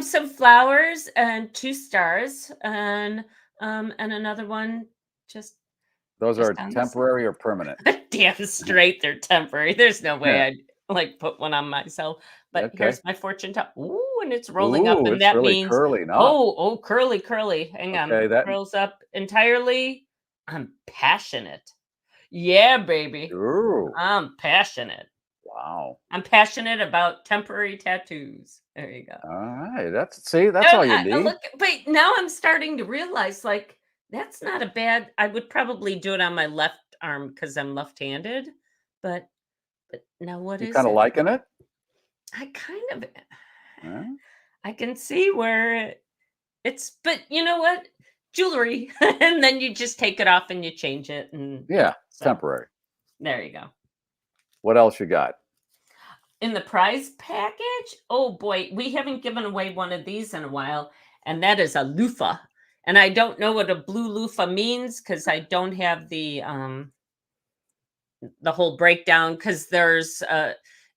Some flowers and 2 stars, and another one. Just those are temporary or permanent? Damn straight, they're temporary. There's no way I'd put one on myself. But here's my fortune top. Ooh, and it's rolling up, and that really means curly. No? Oh, curly. Hang on, that rolls up entirely. I'm passionate. Yeah, baby. Ooh. I'm passionate. Wow. I'm passionate about temporary tattoos. There you go. All right. That's all you And need. look, but now I'm starting to realize, like, that's not a bad. I would probably do it on my left arm because I'm left-handed. But now what You is kind of it? liking it? I kind of. Huh? I can see where it's. But you know what? Jewelry, and then you just take it off and you change it, and Yeah, so temporary. there you go. What else you got? In the prize package, oh boy, we haven't given away one of these in a while, and that is a loofah. And I don't know what a blue loofah means because I don't have the whole breakdown. Because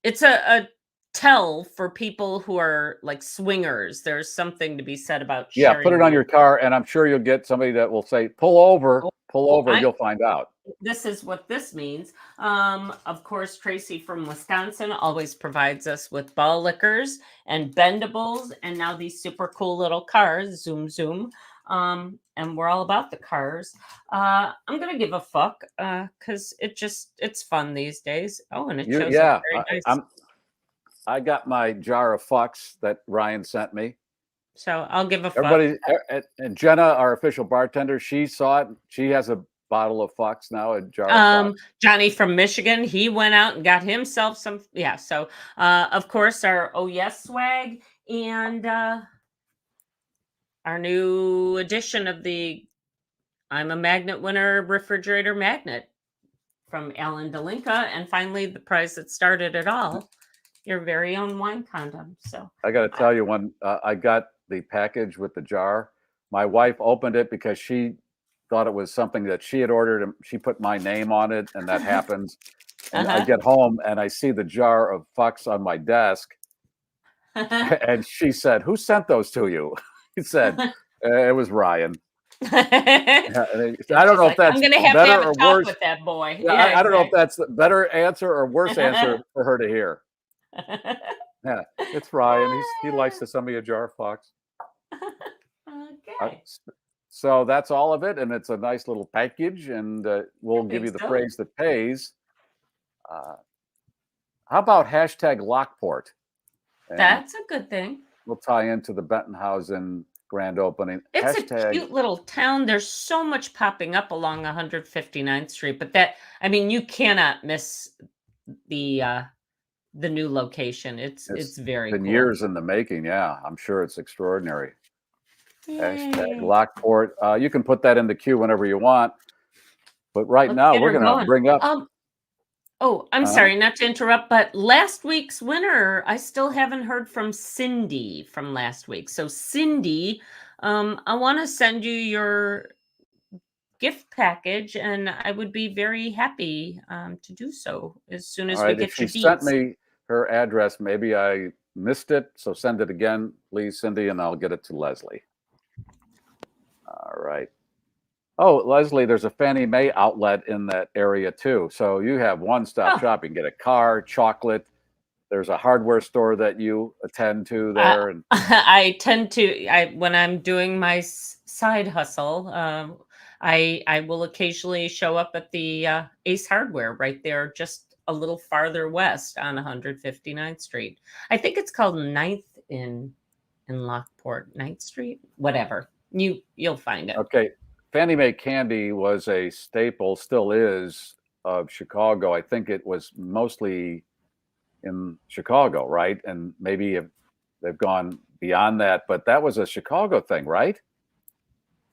it's a tell for people who are like swingers. There's something to be said about Yeah, put it sharing on the. your car, and I'm sure you'll get somebody that will say, "Pull over, Oh, pull oh, over." You'll find out. this is what this means. Of course, Tracy from Wisconsin always provides us with ball liquors and bendables, and now these super cool little cars, zoom zoom. And we're all about the cars. I'm gonna give a fuck because it's fun these days. Oh, and it shows up Yeah, very nice. I got my jar of fucks that Ryan sent me. So I'll give a fuck. Everybody, and Jenna, our official bartender, she saw it. She has a bottle of fucks now, a jar of fucks. Johnny from Michigan, he went out and got himself some. Yeah. So, of course, our Oh Yes swag and our new edition of the I'm a Magnet winner refrigerator magnet from Alan Delinka, and finally the prize that started it all, your very own wine condom. So I got to tell you, when I got the package with the jar, my wife opened it because she thought it was something that she had ordered, and she put my name on it, and that happens. And I get home and I see the jar of fucks on my desk, and she said, "Who sent those to you?" He said, "It was Ryan." Yeah, I don't know if that's I'm gonna have better to have or a talk worse. with that boy. Yeah, I don't know if that's the better answer or worse answer for her to hear. Yeah, it's Ryan. He likes to send me a jar of fucks. Okay. So that's all of it, and it's a nice little package, and we'll give you the so. phrase that pays. How about hashtag Lockport? And That's a good thing. we'll tie into the Bentonhausen grand opening. It's hashtag, a cute little town. There's so much popping up along 159th Street, but that, I mean, you cannot miss the new location. It's very been cool. years in the making. Yeah, I'm sure it's extraordinary. Yay. Hashtag Lockport. You can put that in the queue whenever you want. But right Let's now, get we're her going to going. bring up. Oh, I'm sorry, not to interrupt, but last week's winner, I still haven't heard from Cindy from last week. So, Cindy, I want to send you your gift package, and I would be very happy to do so as soon as All we right, if get she your sent deeds. me her address, maybe I missed it. So send it again, please, Cindy, and I'll get it to Leslie. All right. Oh, Leslie, there's a Fannie Mae outlet in that area too. So you have one-stop shopping. Get a car, chocolate. There's a hardware store that you attend to there. And I tend to, when I'm doing my side hustle, I will occasionally show up at the Ace Hardware right there, just a little farther west on 159th Street. I think it's called 9th in Lockport, 9th Street, whatever. You'll find it. Okay. Fannie Mae candy was a staple, still is, of Chicago. I think it was mostly in Chicago, right? And maybe they've gone beyond that, but that was a Chicago thing, right?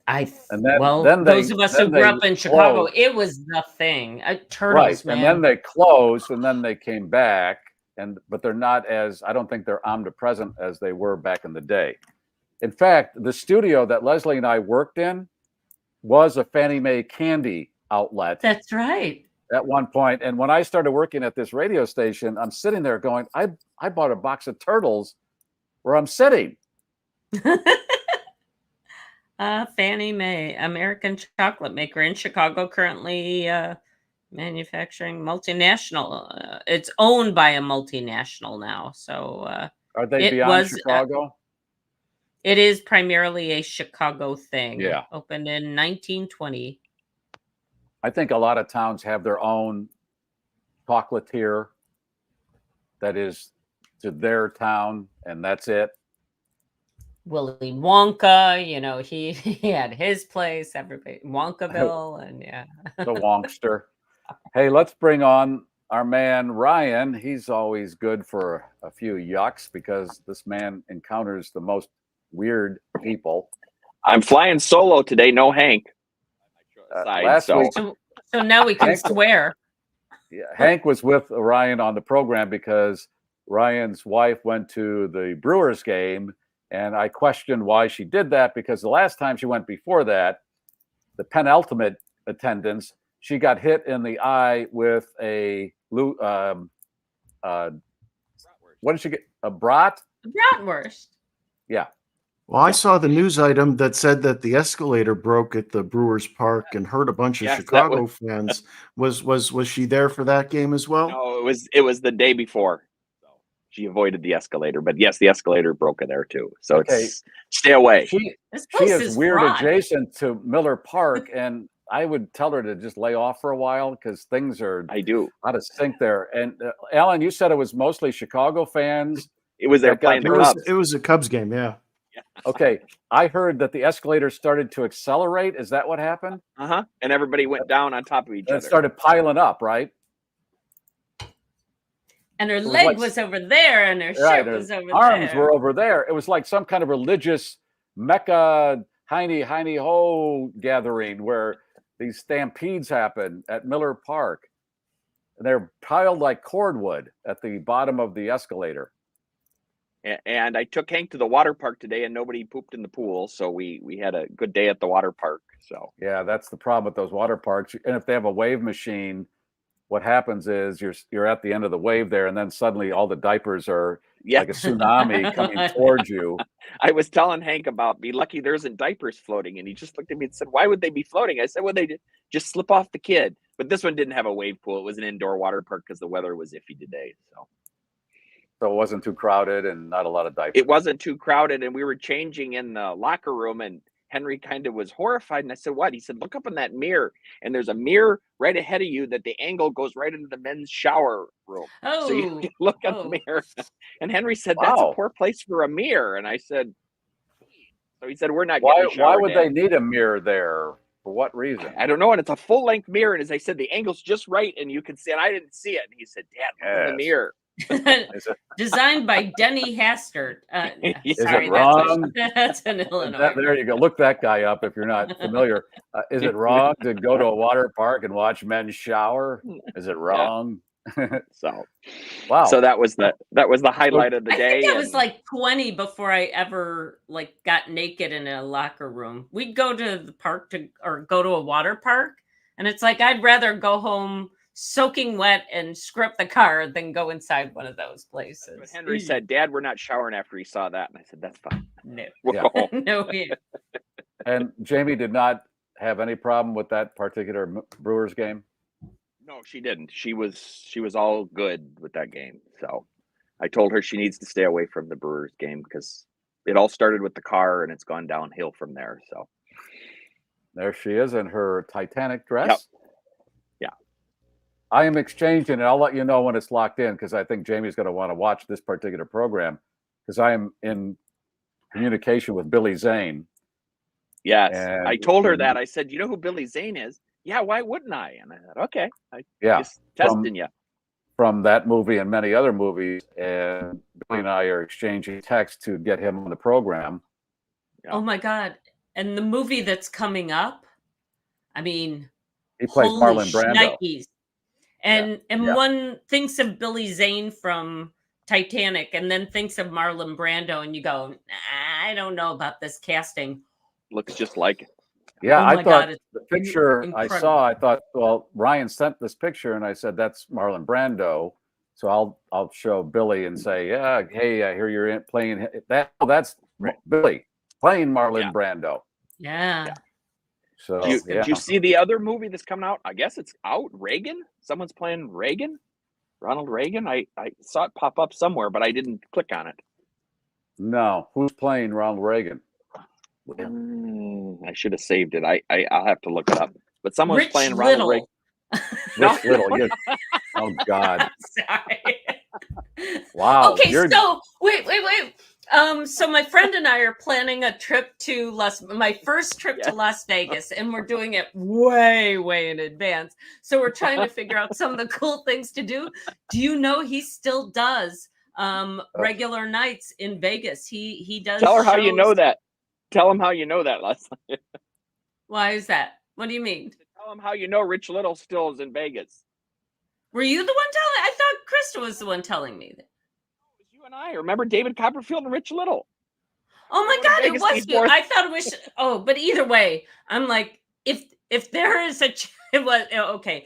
Those of us who grew up in Chicago, it was the thing. Turtles, man. And then they closed, and then they came back, but they're not I don't think they're omnipresent as they were back in the day. In fact, the studio that Leslie and I worked in was a Fannie Mae candy outlet. That's right. At one point. And when I started working at this radio station, I'm sitting there going, I bought a box of turtles where I'm sitting. Fannie Mae, American chocolate maker in Chicago, currently manufacturing multinational. It's owned by a multinational now. So are they beyond Chicago? It is primarily a Chicago thing. Yeah. Opened in 1920. I think a lot of towns have their own chocolatier that is to their town, and that's it? Willy Wonka, you know, he had his place, everybody, Wonkaville, and yeah. The Wonkster. Hey, let's bring on our man Ryan. He's always good for a few yucks because this man encounters the most weird people. I'm flying solo today, no Hank. Last week, so now we can Hank, swear. Yeah, Hank was with Ryan on the program because Ryan's wife went to the Brewers game, and I questioned why she did that because the last time she went before that, the penultimate attendance, she got hit in the eye with a what did she get? A brat? Bratwurst. Yeah. Well, I saw the news item that said that the escalator broke at the Brewers Park and hurt a bunch of Chicago fans. Was she there for that game as well? No, it was the day before. So she avoided the escalator, but yes, the escalator broke there too. So it's stay away. She is weird adjacent to Miller Park, and I would tell her to just lay off for a while because things are out of sync there. And Alan, you said it was mostly Chicago fans. It was there playing the Cubs. It was a Cubs game, yeah. Okay, I heard that the escalator started to accelerate. Is that what happened? And everybody went down on top of each other. It started piling up, right? And her leg was over there, and her shirt was over there. Arms were over there. It was like some kind of religious Mecca, Heine Ho gathering where these stampedes happen at Miller Park. And they're piled like cordwood at the bottom of the escalator. And I took Hank to the water park today, and nobody pooped in the pool, so we had a good day at the water park. So yeah, that's the problem with those water parks. And if they have a wave machine, what happens is you're at the end of the wave there, and then suddenly all the diapers are like a tsunami coming towards you. I was telling Hank about be lucky there isn't diapers floating, and he just looked at me and said, "Why would they be floating?" I said, "Well, they just slip off the kid." But this one didn't have a wave pool; it was an indoor water park because the weather was iffy today. So it wasn't too crowded and not a lot of diapers. It wasn't too crowded, and we were changing in the locker room, and Henry kind of was horrified. And I said, "What?" He said, "Look up in that mirror, and there's a mirror right ahead of you that the angle goes right into the men's shower room. So you can look at the mirror." And Henry said, "That's a poor place for a mirror." And I said, so he said, "We're not getting a shower, why would Dad." they need a mirror there? For what reason? I don't know. And it's a full-length mirror. And as I said, the angle's just right, and you can see it. And I didn't see it. And he said, "Dad, look in the mirror." Designed by Denny Hastert. Is Sorry, it wrong? That's in Illinois. There you go. Look that guy up if you're not familiar. Is it wrong to go to a water park and watch men shower? Is it wrong? So, wow. So that was the highlight of the day. I think I was like 20 before I ever got naked in a locker room. We'd go to the park or go to a water park, and it's like I'd rather go home soaking wet and screw up the car than go inside one of those places. But Henry said, "Dad, we're not showering," after he saw that. And I said, "That's fine." No. We'll go home. No. And Jamie did not have any problem with that particular Brewers game? No, she didn't. She was all good with that game. So I told her she needs to stay away from the Brewers game because it all started with the car and it's gone downhill from there. So there she is in her Titanic dress. Yep. Yeah. I am exchanging, and I'll let you know when it's locked in because I think Jamie's going to want to watch this particular program because I am in communication with Billy Zane. Yes. And I told her that. I said, "You know who Billy Zane is?" "Yeah, why wouldn't I?" And I said, "Okay. Just testing you." From that movie and many other movies. And Billy and I are exchanging texts to get him on the program. Oh my God. And the movie that's coming up, I mean, he plays Marlon Brando. Shnikes. And one thinks of Billy Zane from Titanic and then thinks of Marlon Brando, and you go, I don't know about this casting. Looks just like it. Yeah, oh I thought God, the picture incredible. I saw, I thought, well, Ryan sent this picture, and I said, that's Marlon Brando. So I'll show Billy and say, yeah, hey, I hear you're playing that. Oh, that's Billy playing Marlon Brando. Yeah. So did you see the other movie that's coming out? I guess it's out. Reagan. Someone's playing Reagan. Ronald Reagan. I saw it pop up somewhere, but I didn't click on it. No, who's playing Ronald Reagan? I should have saved it. I'll have to look it up. But someone's Rich playing Little. Ronald Reagan. Rich Little. Oh God. Sorry. Wow. Okay, so wait. So my friend and I are planning a trip to my first trip to Las Vegas, and we're doing it way in advance. So we're trying to figure out some of the cool things to do. Do you know he still does regular nights in Vegas? He does. Tell her how you know that. Tell him how you know that, Leslie. Why is that? What do you mean? Tell him how you know Rich Little still is in Vegas. Were you the one telling? I thought Krista was the one telling me that. You and I remember David Copperfield and Rich Little. Oh my God, it was you. I thought it was. Oh, but either way, I'm like, if there is a it was okay.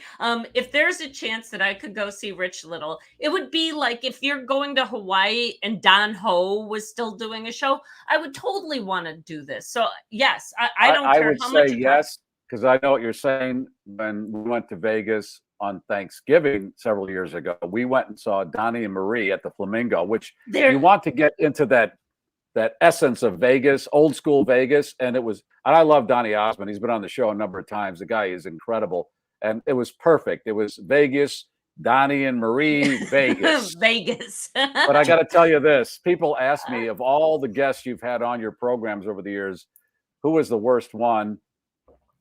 If there's a chance that I could go see Rich Little, it would be like if you're going to Hawaii and Don Ho was still doing a show. I would totally want to do this. So yes, I don't care how much. I would say yes, because I know what you're saying. When we went to Vegas on Thanksgiving several years ago, we went and saw Donnie and Marie at the Flamingo, which you want to get into that essence of Vegas, old school Vegas. And I love Donnie Osmond. He's been on the show a number of times. The guy is incredible. And it was perfect. It was Vegas, Donnie and Marie, Vegas. Vegas. But I got to tell you this. People ask me, of all the guests you've had on your programs over the years, who was the worst one?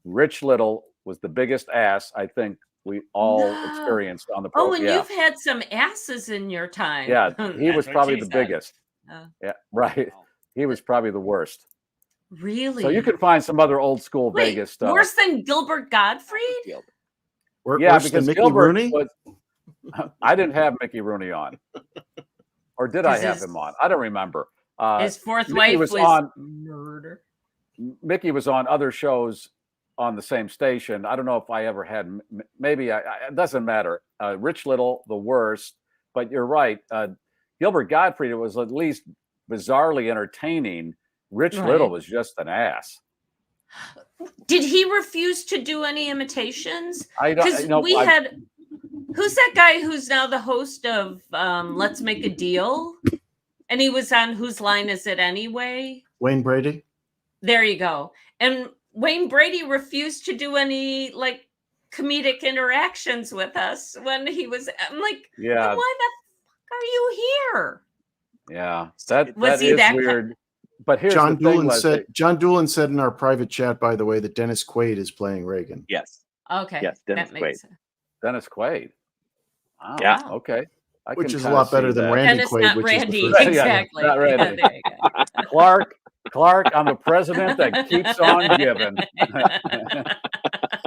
Rich Little was the biggest ass, I think, we all experienced on the program. Oh, and you've had some asses in your time. Yeah, he was probably the biggest. Yeah, right. He was probably the worst. Really? So you can find some other old school Vegas stuff. Worse than Gilbert Gottfried? Worse than Mickey Rooney? I didn't have Mickey Rooney on. Or did I have him on? I don't remember. His fourth wife was on murder. Mickey was on other shows on the same station. I don't know if I ever had, maybe it doesn't matter. Rich Little, the worst, but you're right. Gilbert Gottfried was at least bizarrely entertaining. Rich Little was just an ass. Did he refuse to do any imitations? Because who's that guy who's now the host of Let's Make a Deal? And he was on Whose Line Is It Anyway? Wayne Brady. There you go. And Wayne Brady refused to do any comedic interactions with us when he was. I'm like, yeah. Why the fuck are you here? Yeah, that is weird. But here's John the thing, Doolan John Doolan said in our private chat, by the way, that Dennis Quaid is playing Reagan. Yes. Okay. Yes, Dennis Quaid. Dennis Quaid. Wow. Yeah. Okay. Which is a lot better than Randy Dennis, Quaid. not which Randy. is the first Exactly. Not Randy. Clark, I'm the president that keeps on giving.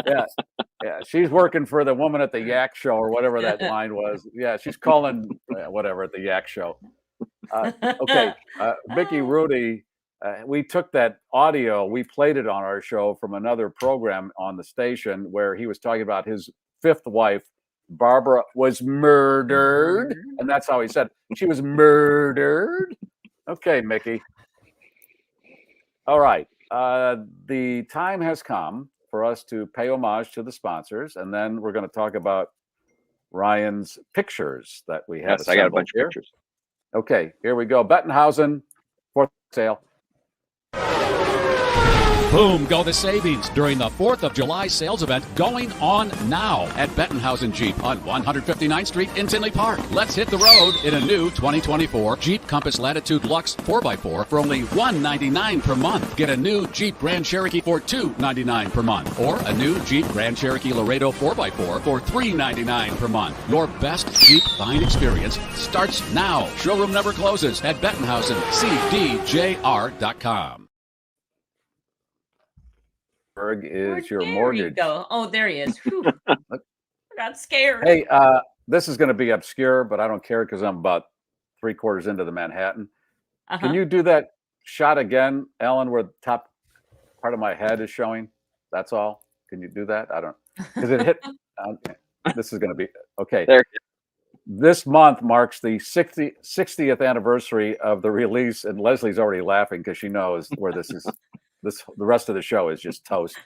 Yeah. She's working for the woman at the Yak Show or whatever that line was. Yeah, she's calling whatever at the Yak Show. Okay, Mickey Rooney. We took that audio, we played it on our show from another program on the station where he was talking about his fifth wife, Barbara, was murdered. And that's how he said she was murdered. Okay, Mickey. All right. The time has come for us to pay homage to the sponsors, and then we're going to talk about Ryan's pictures that we have. Yes, I got a bunch of pictures. Okay, here we go. Bettenhausen, fourth sale. Boom, go the savings during the 4th of July sales event going on now at Bettenhausen Jeep on 159th Street in Tinley Park. Let's hit the road in a new 2024 Jeep Compass Latitude Luxe 4x4 for only $199 per month. Get a new Jeep Grand Cherokee for $299 per month, or a new Jeep Grand Cherokee Laredo 4x4 for $399 per month. Your best Jeep buying experience starts now. Showroom never closes at BettenhausenCDJR.com. Is your there mortgage. You go. Oh, there he is. I got scared. Hey, this is going to be obscure, but I don't care because I'm about 3/4 into the Manhattan. Can you do that shot again, Ellen, where the top part of my head is showing? That's all. Can you do that? I don't, because it hit. This is going to be okay. There. This month marks the 60th anniversary of the release, and Leslie's already laughing because she knows where this is. The rest of the show is just toast.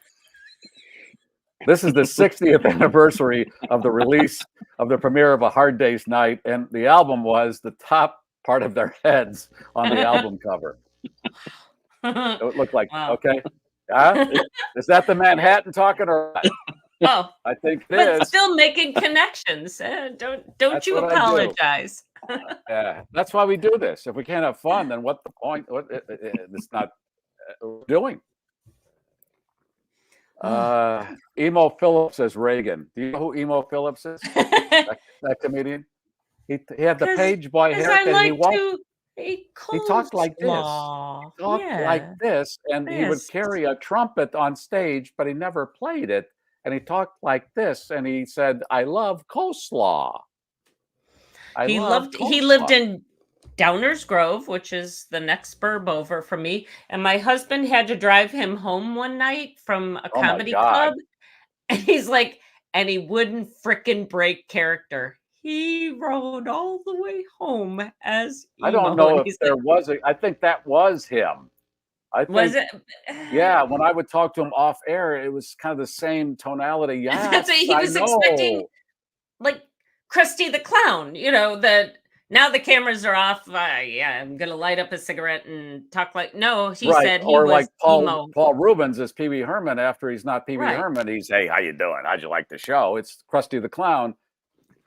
This is the 60th anniversary of the release of the premiere of A Hard Day's Night, and the album was the top part of their heads on the album cover. It looked like, okay. Is that the Manhattan talking or not? Oh, I think it but is. Still making connections. Don't you apologize. Yeah, that's why we do this. If we can't have fun, then what the point? It's not doing. Emo Phillips as Reagan. Do you know who Emo Phillips is? that comedian. He had the page boy haircut. I like He walked. to He talked like this. coleslaw. He talked like this, and he would Yes. carry a trumpet on stage, but he never played it. And he talked like this, and he said, "I love coleslaw." He lived in Downers Grove, which is the next burb over from me. And my husband had to drive him home one night from a Oh my comedy God. club. And he's like, and he wouldn't frickin' break character. He rode all the way home as emo. I don't know and if there was a. I think that was him. I think, was it? Yeah, when I would talk to him off air, it was kind of the same tonality. Yes, He was expecting like Krusty the Clown, you know, that now the cameras are off. Yeah, I'm gonna light up a cigarette and talk like no. He said he or was like emo. Paul Rubens as Pee Wee Herman. After he's not Pee Wee Right. Herman, he's hey, how you doing? How'd you like the show? It's Krusty the Clown.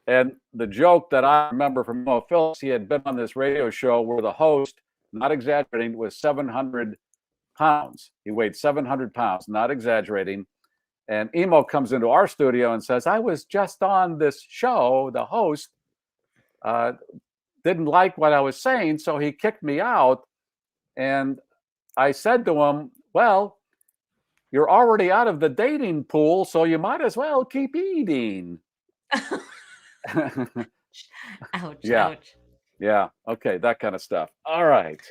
And the joke that I remember from Mo Phillips, he had been on this radio show where the host, not exaggerating, was 700 pounds. He weighed 700 pounds, not exaggerating. And Emo comes into our studio and says, I was just on this show. The host didn't like what I was saying, so he kicked me out. And I said to him, well, you're already out of the dating pool, so you might as well keep eating. Ouch, Yeah. ouch. Yeah. Okay. That kind of stuff. All right.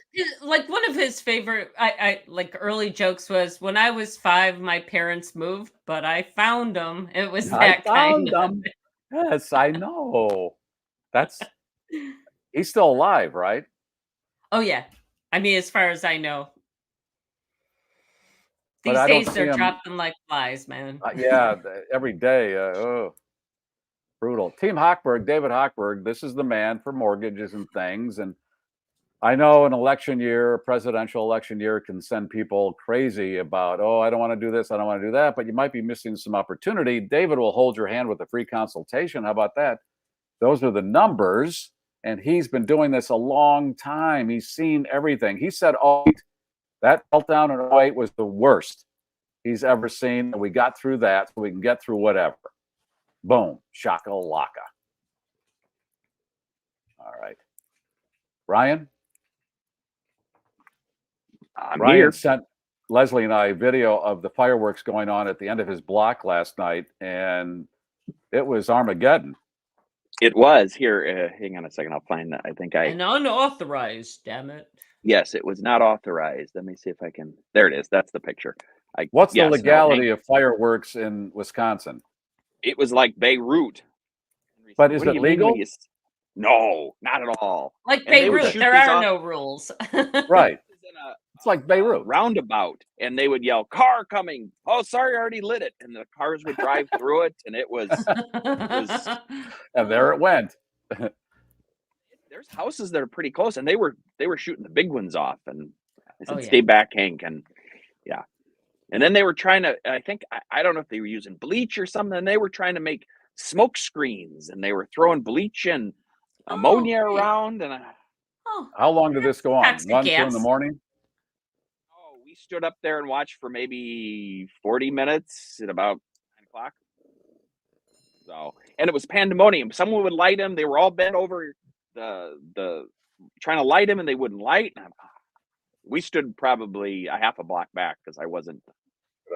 Like one of his favorite I like early jokes was when I was 5, my parents moved, but I found them. It was that kind of. Yes, I know. He's still alive, right? Oh yeah. I mean, as far as I know. But These I don't days see they're him. dropping like flies, man. Yeah, every day. Brutal. Team Hochberg, David Hochberg, this is the man for mortgages and things. And I know an election year, a presidential election year can send people crazy about, oh, I don't want to do this, I don't want to do that, but you might be missing some opportunity. David will hold your hand with a free consultation. How about that? Those are the numbers. And he's been doing this a long time. He's seen everything. He said, oh, that meltdown in 08 was the worst he's ever seen. And we got through that so we can get through whatever. Boom, shakalaka. All right. Ryan? Ryan here. sent Leslie and I a video of the fireworks going on at the end of his block last night, and it was Armageddon. It was here. Hang on a second. I'll find that. I think And unauthorized, damn it. Yes, it was not authorized. Let me see if I can. There it is. That's the picture. What's the legality of fireworks in Wisconsin? It was like Beirut. But is it legal? No, not at all. Like Beirut, there are no rules. Right. It's like Beirut. Roundabout, and they would yell, car coming. Oh, sorry, I already lit it. And the cars would drive through it, and it was and there it went. There's houses that are pretty close, and they were shooting the big ones off. And I said, Oh, yeah. stay back, Hank. And yeah. And then they were trying to, I think, I don't know if they were using bleach or something, and they were trying to make smoke screens, and they were throwing bleach and ammonia around. And how long did this go on? Toxic 1, 2 in gas. the morning? Oh, we stood up there and watched for maybe 40 minutes at about 9 o'clock. So, and it was pandemonium. Someone would light them. They were all bent over the trying to light them, and they wouldn't light. We stood probably a half a block back because I wasn't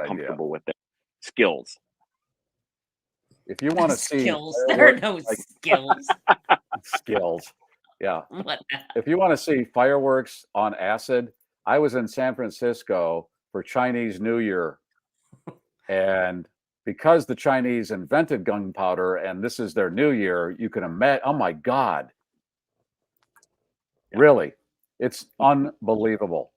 comfortable with their skills. If you want to see Skills. There are no skills. Skills. Yeah. What the- If you want to see fireworks on acid, I was in San Francisco for Chinese New Year. And because the Chinese invented gunpowder and this is their new year, you can imagine, oh my God. Really, it's unbelievable.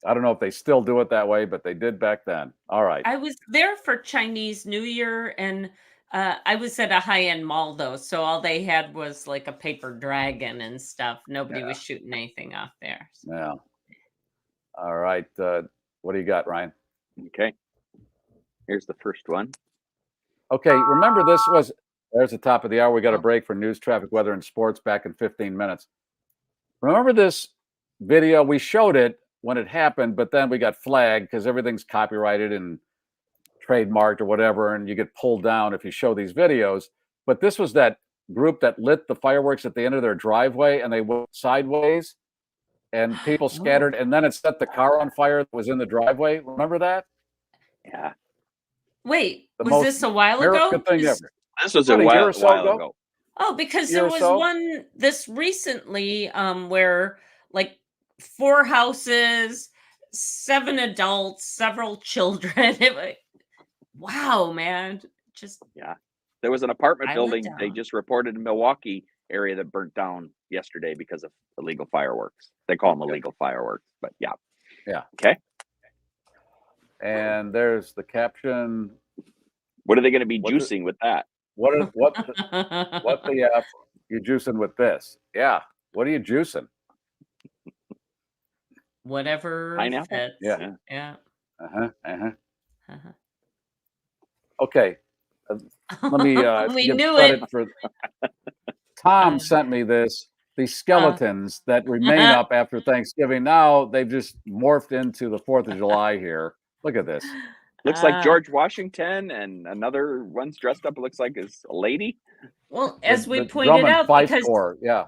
I don't know if they still do it that way, but they did back then. All right. I was there for Chinese New Year, and I was at a high-end mall, though, so all they had was like a paper dragon and stuff. Nobody was shooting anything off there. So. Yeah. All right. What do you got, Ryan? Okay. Here's the first one. Okay. Remember, this was There's the top of the hour. We got a break for news, traffic, weather, and sports back in 15 minutes. Remember this video? We showed it when it happened, but then we got flagged because everything's copyrighted and trademarked or whatever, and you get pulled down if you show these videos. But this was that group that lit the fireworks at the end of their driveway, and they went sideways, and people scattered, and then it set the car on fire that was in the driveway. Remember that? Yeah. Wait, The was most this a while ago? American thing ever. This was About a a year while or so ago. Oh, because Year there or was so? one this recently where like 4 houses, 7 adults, several children. Wow, man. Just Yeah. There was an apartment I building went they down. just reported in Milwaukee area that burnt down yesterday because of illegal fireworks. They call them illegal fireworks, but yeah. Yeah. Okay. And there's the caption. What are they going to be What juicing with that? What the F you juicing with this? Yeah. What are you juicing? Whatever Pineapple? fits. Yeah. Yeah. Okay. Let me We give knew credit it. for Tom sent me this. These skeletons that remain up after Thanksgiving. Now they've just morphed into the 4th of July here. Look at this. Looks like George Washington, and another one's dressed up. It looks like is a lady. Well, as we The pointed drum and out, fife because corps. Yeah.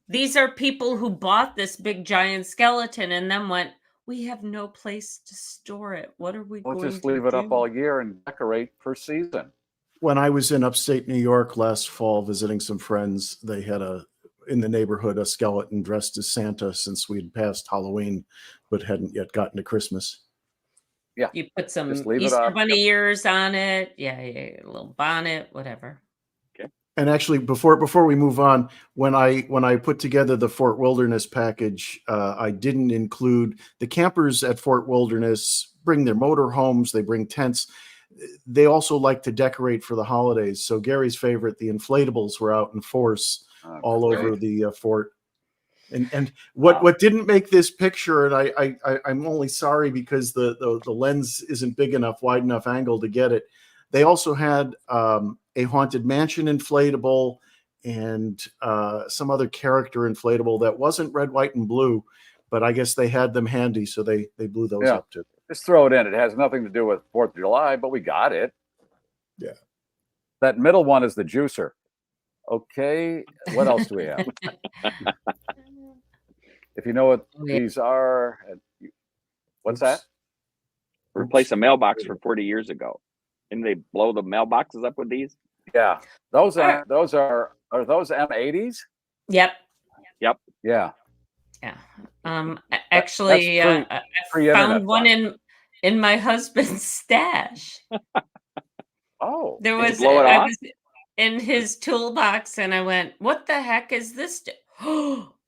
these are people who bought this big giant skeleton and then went, we have no place to store it. What are we We'll going just to leave it do? up all year and decorate per season. When I was in upstate New York last fall visiting some friends, they had in the neighborhood a skeleton dressed as Santa since we'd passed Halloween, but hadn't yet gotten to Christmas. Yeah. You put some Just leave it Easter up. bunny ears on it. Yeah, a little bonnet, whatever. And actually, before we move on, when I put together the Fort Wilderness package, I didn't include the campers at Fort Wilderness. Bring their motor homes, they bring tents. They also like to decorate for the holidays. So Gary's favorite, the inflatables, were out in force all over the fort. And what didn't make this picture, and I'm only sorry because the lens isn't big enough, wide enough angle to get it. They also had a Haunted Mansion inflatable and some other character inflatable that wasn't red, white, and blue, but I guess they had them handy, so they blew those up too. Just throw it in. It has nothing to do with 4th of July, but we got it. Yeah. That middle one is the juicer. Okay. What else do we have? If you know what these are, what's that? Replace a mailbox from 40 years ago. Didn't they blow the mailboxes up with these? Yeah. Those are those M80s? Yep. Yep. Yeah. Yeah. Actually, I found one in my husband's stash. Oh. There Did you was blow it I off? was in his toolbox, and I went, "What the heck is this?"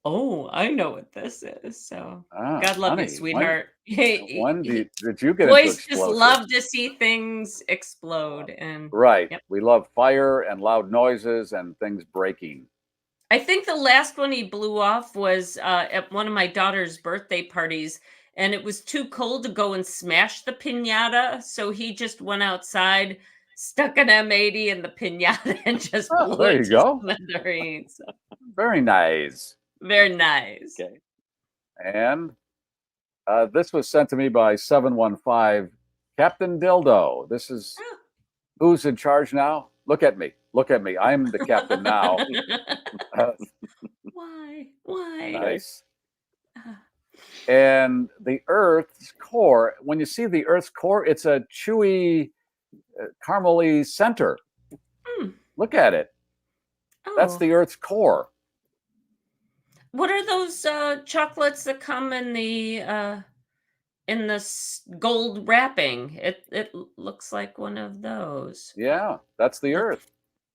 Oh, I know what this is. So, God love honey, you, sweetheart. When did you get into Boys just explosives? love to see things explode, and Right. Yep. We love fire and loud noises and things breaking. I think the last one he blew off was at one of my daughter's birthday parties, and it was too cold to go and smash the piñata, so he just went outside, stuck an M80 in the piñata, and just blew there it you to go. smithereens. Very nice. Very nice. Okay. And this was sent to me by 715 Captain Dildo. This is who's in charge now? Look at me. Look at me. I'm the captain now. Why? Why? Nice. And the Earth's core, when you see the Earth's core, it's a chewy, caramely center. Look at it. That's Oh. the Earth's core. What are those chocolates that come in the gold wrapping? It looks like one of those. Yeah, that's the Earth.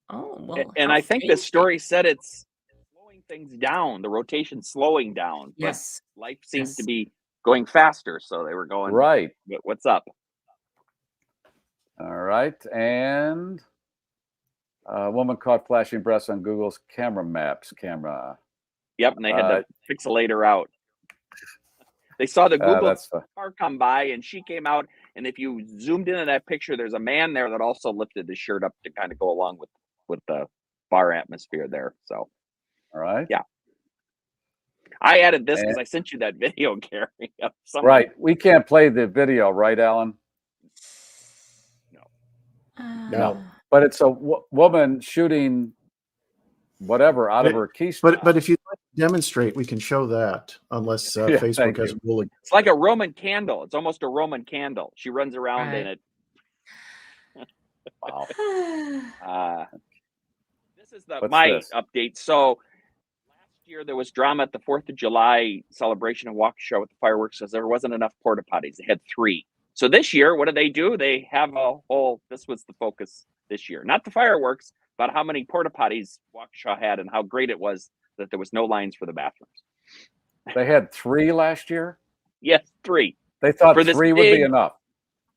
Oh, well. And how I think the fancy. story said it's slowing things down, the rotation slowing down. But Yes. life seems to be going faster, so they were going Right. What's up? All right. And a woman caught flashing breasts on Google's camera maps camera. Yep, and they had to pixelate her out. They saw the Google that's car come by, and she came out. And if you zoomed in on that picture, there's a man there that also lifted his shirt up to kind of go along with with the bar atmosphere there. So, all right. Yeah. I added this And- because I sent you that video, Gary. Of someone. Right. We can't play the video, right, Alan? No. But it's a woman shooting whatever out of her keystone. But if you'd like to demonstrate, we can show that, unless Facebook thank has a you. rule. It's like a Roman candle. It's almost a Roman candle. She runs around in it. Wow. This is What's my this? update. So last year there was drama at the 4th of July celebration and Waukesha with the fireworks because there wasn't enough porta potties. They had 3. So this year, what do? They have a whole. This was the focus this year, not the fireworks, but how many porta potties Waukesha had and how great it was that there was no lines for the bathrooms. They had 3 last year? Yes, 3. They thought For this 3 would be enough.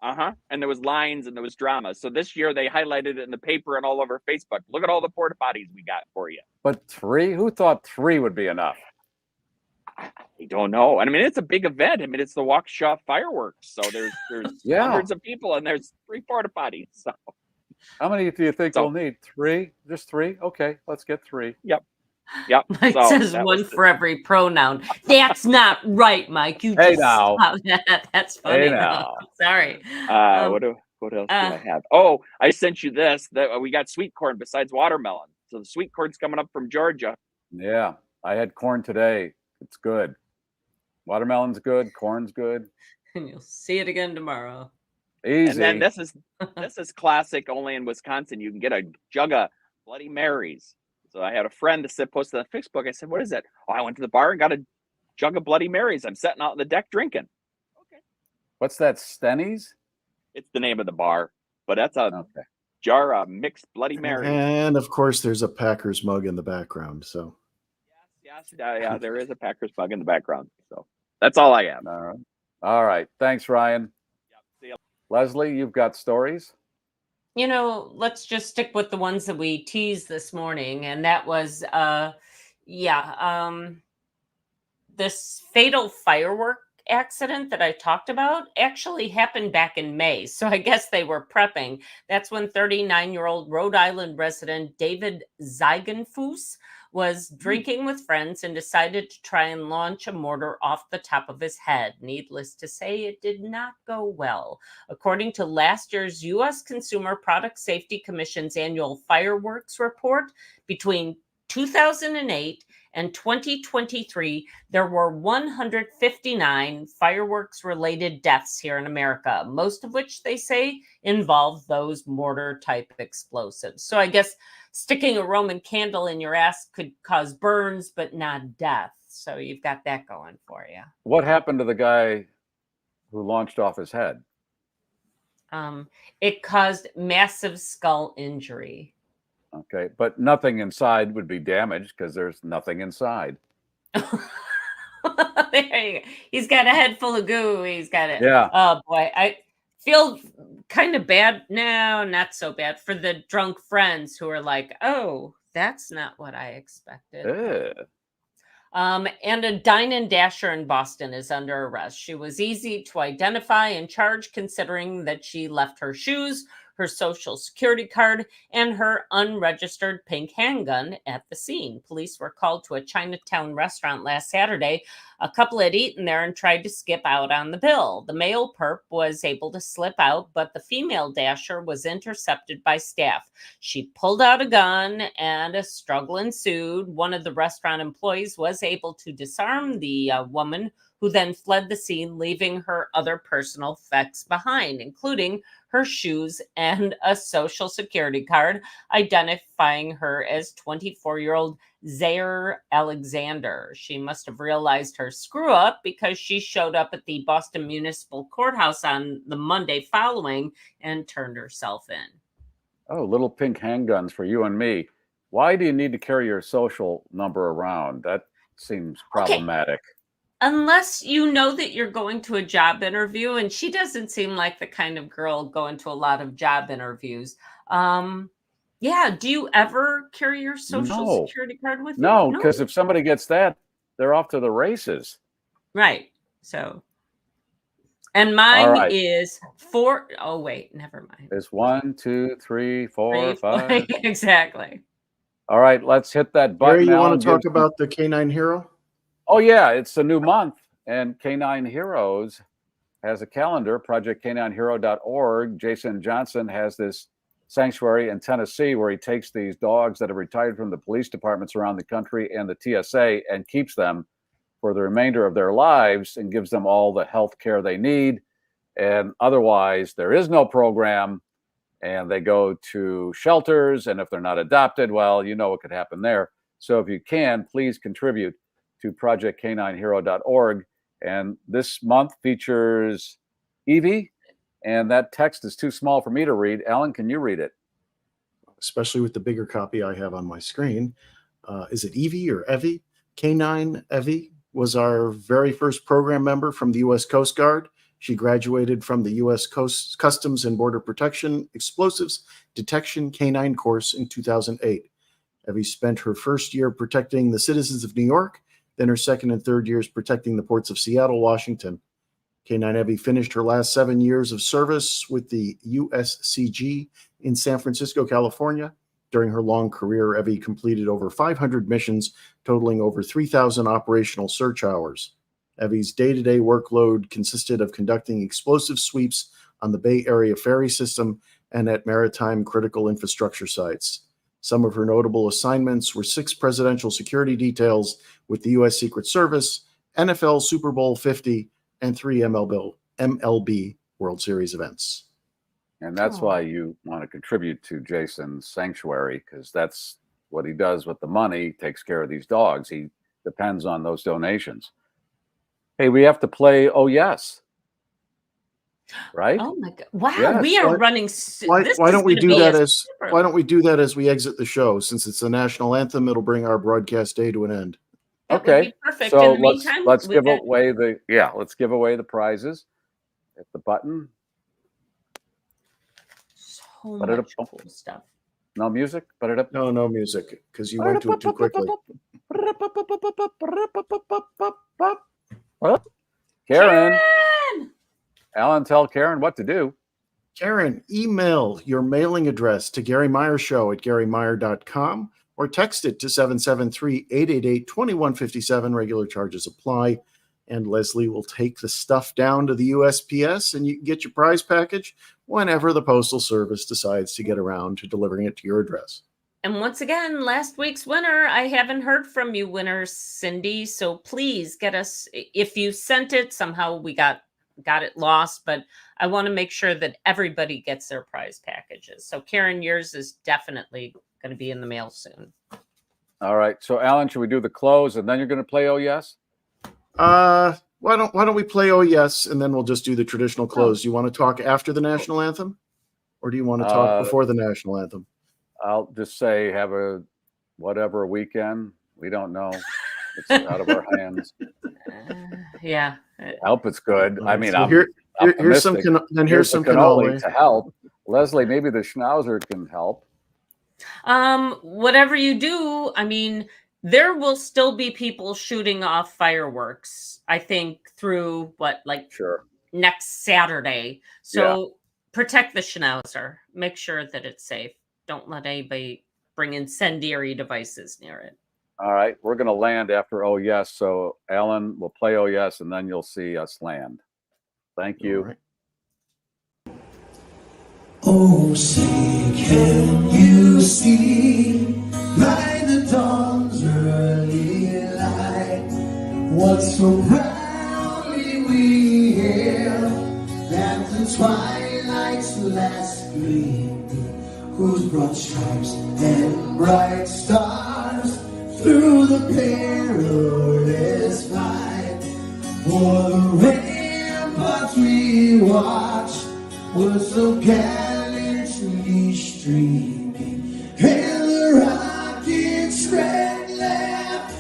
And there was lines and there was drama. So this year they highlighted it in the paper and all over Facebook. Look at all the porta potties we got for you. But 3? Who thought 3 would be enough? I don't know. I mean, it's a big event. I mean, it's the Waukesha fireworks. So there's Yeah. hundreds of people and there's 3 porta potties. So How many do you think we'll need? 3? Just 3? Okay, let's get 3. Yep. Mike So says that one was for every pronoun. That's not right, Mike. You Hey, just now. stop that. That's funny. Hey, though. now. Sorry. What else do I have? Oh, I sent you this. That we got sweet corn besides watermelon. So the sweet corn's coming up from Georgia. Yeah, I had corn today. It's good. Watermelon's good. Corn's good. And you'll see it again tomorrow. Easy. And then this is classic. Only in Wisconsin you can get a jug of Bloody Marys. So I had a friend that said, posted on Facebook. I said, "What is that?" Oh, I went to the bar and got a jug of Bloody Marys. I'm sitting out on the deck drinking. What's that? Stenny's? It's the name of the bar, but that's a jar of mixed Bloody Marys. And of course, there's a Packers mug in the background. So Yeah, there is a Packers mug in the background. So that's all I have. All right. Thanks, Ryan. See ya. Leslie, you've got stories? Let's just stick with the ones that we teased this morning. And that was, this fatal firework accident that I talked about actually happened back in May. So I guess they were prepping. That's when 39-year-old Rhode Island resident David Ziegenfuss was drinking with friends and decided to try and launch a mortar off the top of his head. Needless to say, it did not go well. According to last year's U.S. Consumer Product Safety Commission's annual fireworks report, between 2008 and 2023, there were 159 fireworks-related deaths here in America, most of which they say involve those mortar-type explosives. So I guess sticking a Roman candle in your ass could cause burns, but not death. So you've got that going for you. What happened to the guy who launched off his head? It caused massive skull injury. Okay, but nothing inside would be damaged because there's nothing inside. There you go. He's got a head full of goo. He's got it. Yeah. Oh boy, I feel kind of bad. No, not so bad for the drunk friends who are like, "Oh, that's not what I expected." Ew. And a dine and dasher in Boston is under arrest. She was easy to identify and charge, considering that she left her shoes, her social security card, and her unregistered pink handgun at the scene. Police were called to a Chinatown restaurant last Saturday. A couple had eaten there and tried to skip out on the bill. The male perp was able to slip out, but the female dasher was intercepted by staff. She pulled out a gun and a struggle ensued. One of the restaurant employees was able to disarm the woman, who then fled the scene, leaving her other personal effects behind, including her shoes and a social security card, identifying her as 24-year-old Zaire Alexander. She must have realized her screw up because she showed up at the Boston Municipal Courthouse on the Monday following and turned herself in. Oh, little pink handguns for you and me. Why do you need to carry your social number around? That seems problematic. Unless you know that you're going to a job interview, and she doesn't seem like the kind of girl going to a lot of job interviews. Yeah, do you ever carry your social security card with you? No, because if somebody gets that, they're off to the races. Right. So And mine All right. is 4. Oh, wait, never mind. It's 1, 2, 3, 4, 3, 4. 5. Exactly. All right, let's hit that Gary, button. you Alan, want to talk give- about the Canine Hero? Oh, yeah, it's a new month. And Canine Heroes has a calendar, projectcaninehero.org. Jason Johnson has this sanctuary in Tennessee where he takes these dogs that have retired from the police departments around the country and the TSA and keeps them for the remainder of their lives and gives them all the health care they need. And otherwise, there is no program, and they go to shelters. And if they're not adopted, well, you know what could happen there. So if you can, please contribute to projectcaninehero.org. And this month features Evie, and that text is too small for me to read. Alan, can you read it? Especially with the bigger copy I have on my screen. Is it Evie or Evie? Canine Evie was our very first program member from the U.S. Coast Guard. She graduated from the U.S. Customs and Border Protection Explosives Detection Canine course in 2008. Evie spent her first year protecting the citizens of New York, then her second and third years protecting the ports of Seattle, Washington. Canine Evie finished her last 7 years of service with the USCG in San Francisco, California. During her long career, Evie completed over 500 missions, totaling over 3,000 operational search hours. Evie's day-to-day workload consisted of conducting explosive sweeps on the Bay Area ferry system and at maritime critical infrastructure sites. Some of her notable assignments were 6 presidential security details with the U.S. Secret Service, NFL Super Bowl 50, and 3 MLB World Series events. And that's why you want to contribute to Jason's sanctuary, because that's what he does with the money. He takes care of these dogs. He depends on those donations. Hey, we have to play Oh Yes. Right? Oh my God. Wow, Yes. we are running. Why don't we do that as we exit the show? Since it's the national anthem, it'll bring our broadcast day to an end. Okay. Perfect. So In the let's meantime, let's we give got- away let's give away the prizes. Hit the button. So much cool stuff. No music? No music, because you went to it too quickly. Karen. Alan, tell Karen what to do. Karen, email your mailing address to Gary Meyer Show at GaryMeyer.com or text it to 773-888-2157. Regular charges apply. And Leslie will take the stuff down to the USPS and you can get your prize package whenever the Postal Service decides to get around to delivering it to your address. And once again, last week's winner, I haven't heard from you, winner Cindy. So please get us, if you sent it, somehow we got it lost, but I want to make sure that everybody gets their prize packages. So Karen, yours is definitely going to be in the mail soon. All right. So Alan, should we do the close and then you're going to play Oh Yes? Why don't we play Oh Yes and then we'll just do the traditional close. Do you want to talk after the national anthem? Or do you want to talk before the national anthem? I'll just say have a whatever weekend. We don't know. It's out of our hands. Yeah. I hope it's good. I mean, So here's some cannoli to help. Leslie, maybe the Schnauzer can help. Whatever you do, I mean, there will still be people shooting off fireworks, I think, through next Saturday. So protect the Schnauzer. Make sure that it's safe. Don't let anybody bring incendiary devices near it. All right, we're going to land after Oh Yes. So Alan will play Oh Yes, and then you'll see us land. Thank you. Right. Oh, say, can you see by the dawn's early light what so proudly we hail that the twilight's last gleam, whose broad stripes and bright stars through the perilous fight, for the ramparts we watched were so gallantly streaming, and the rockets' red lamp,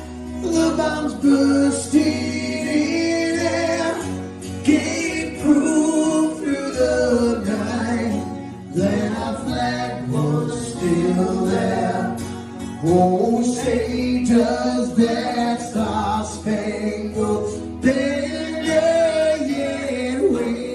the bombs bursting in air, gave proof through the night that our flag was still there. Oh, say does that star-spangled banner yet wave?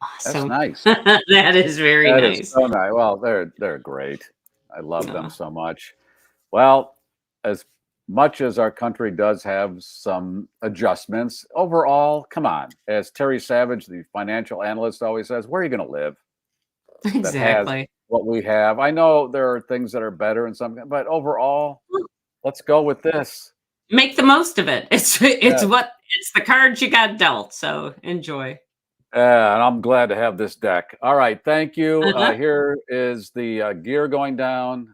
Awesome. That's nice. That is very That nice. is so nice. Well, they're great. I love them so much. Well, as much as our country does have some adjustments, overall, come on. As Terry Savage, the financial analyst, always says, where are you going to live? That has Exactly. what we have. I know there are things that are better and some, but overall, let's go with this. Make the most of it. It's Yeah. the cards you got dealt. So enjoy. And I'm glad to have this deck. All right, thank you. Uh-huh. Here is the gear going down.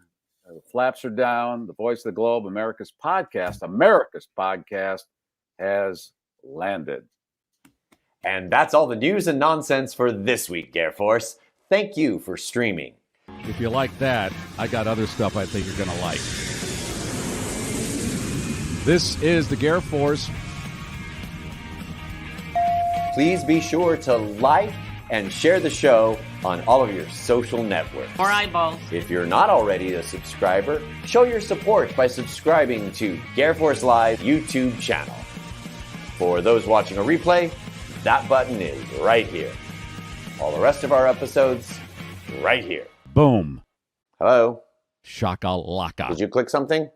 The flaps are down. The Voice of the Globe, America's podcast has landed. And that's all the news and nonsense for this week, GarrForce. Thank you for streaming. If you like that, I got other stuff I think you're going to like. This is the GarrForce. Please be sure to like and share the show on all of your social networks. More eyeballs. If you're not already a subscriber, show your support by subscribing to GarrForce Live YouTube channel. For those watching a replay, that button is right here. All the rest of our episodes, right here. Boom. Hello? Shakalaka. Did you click something?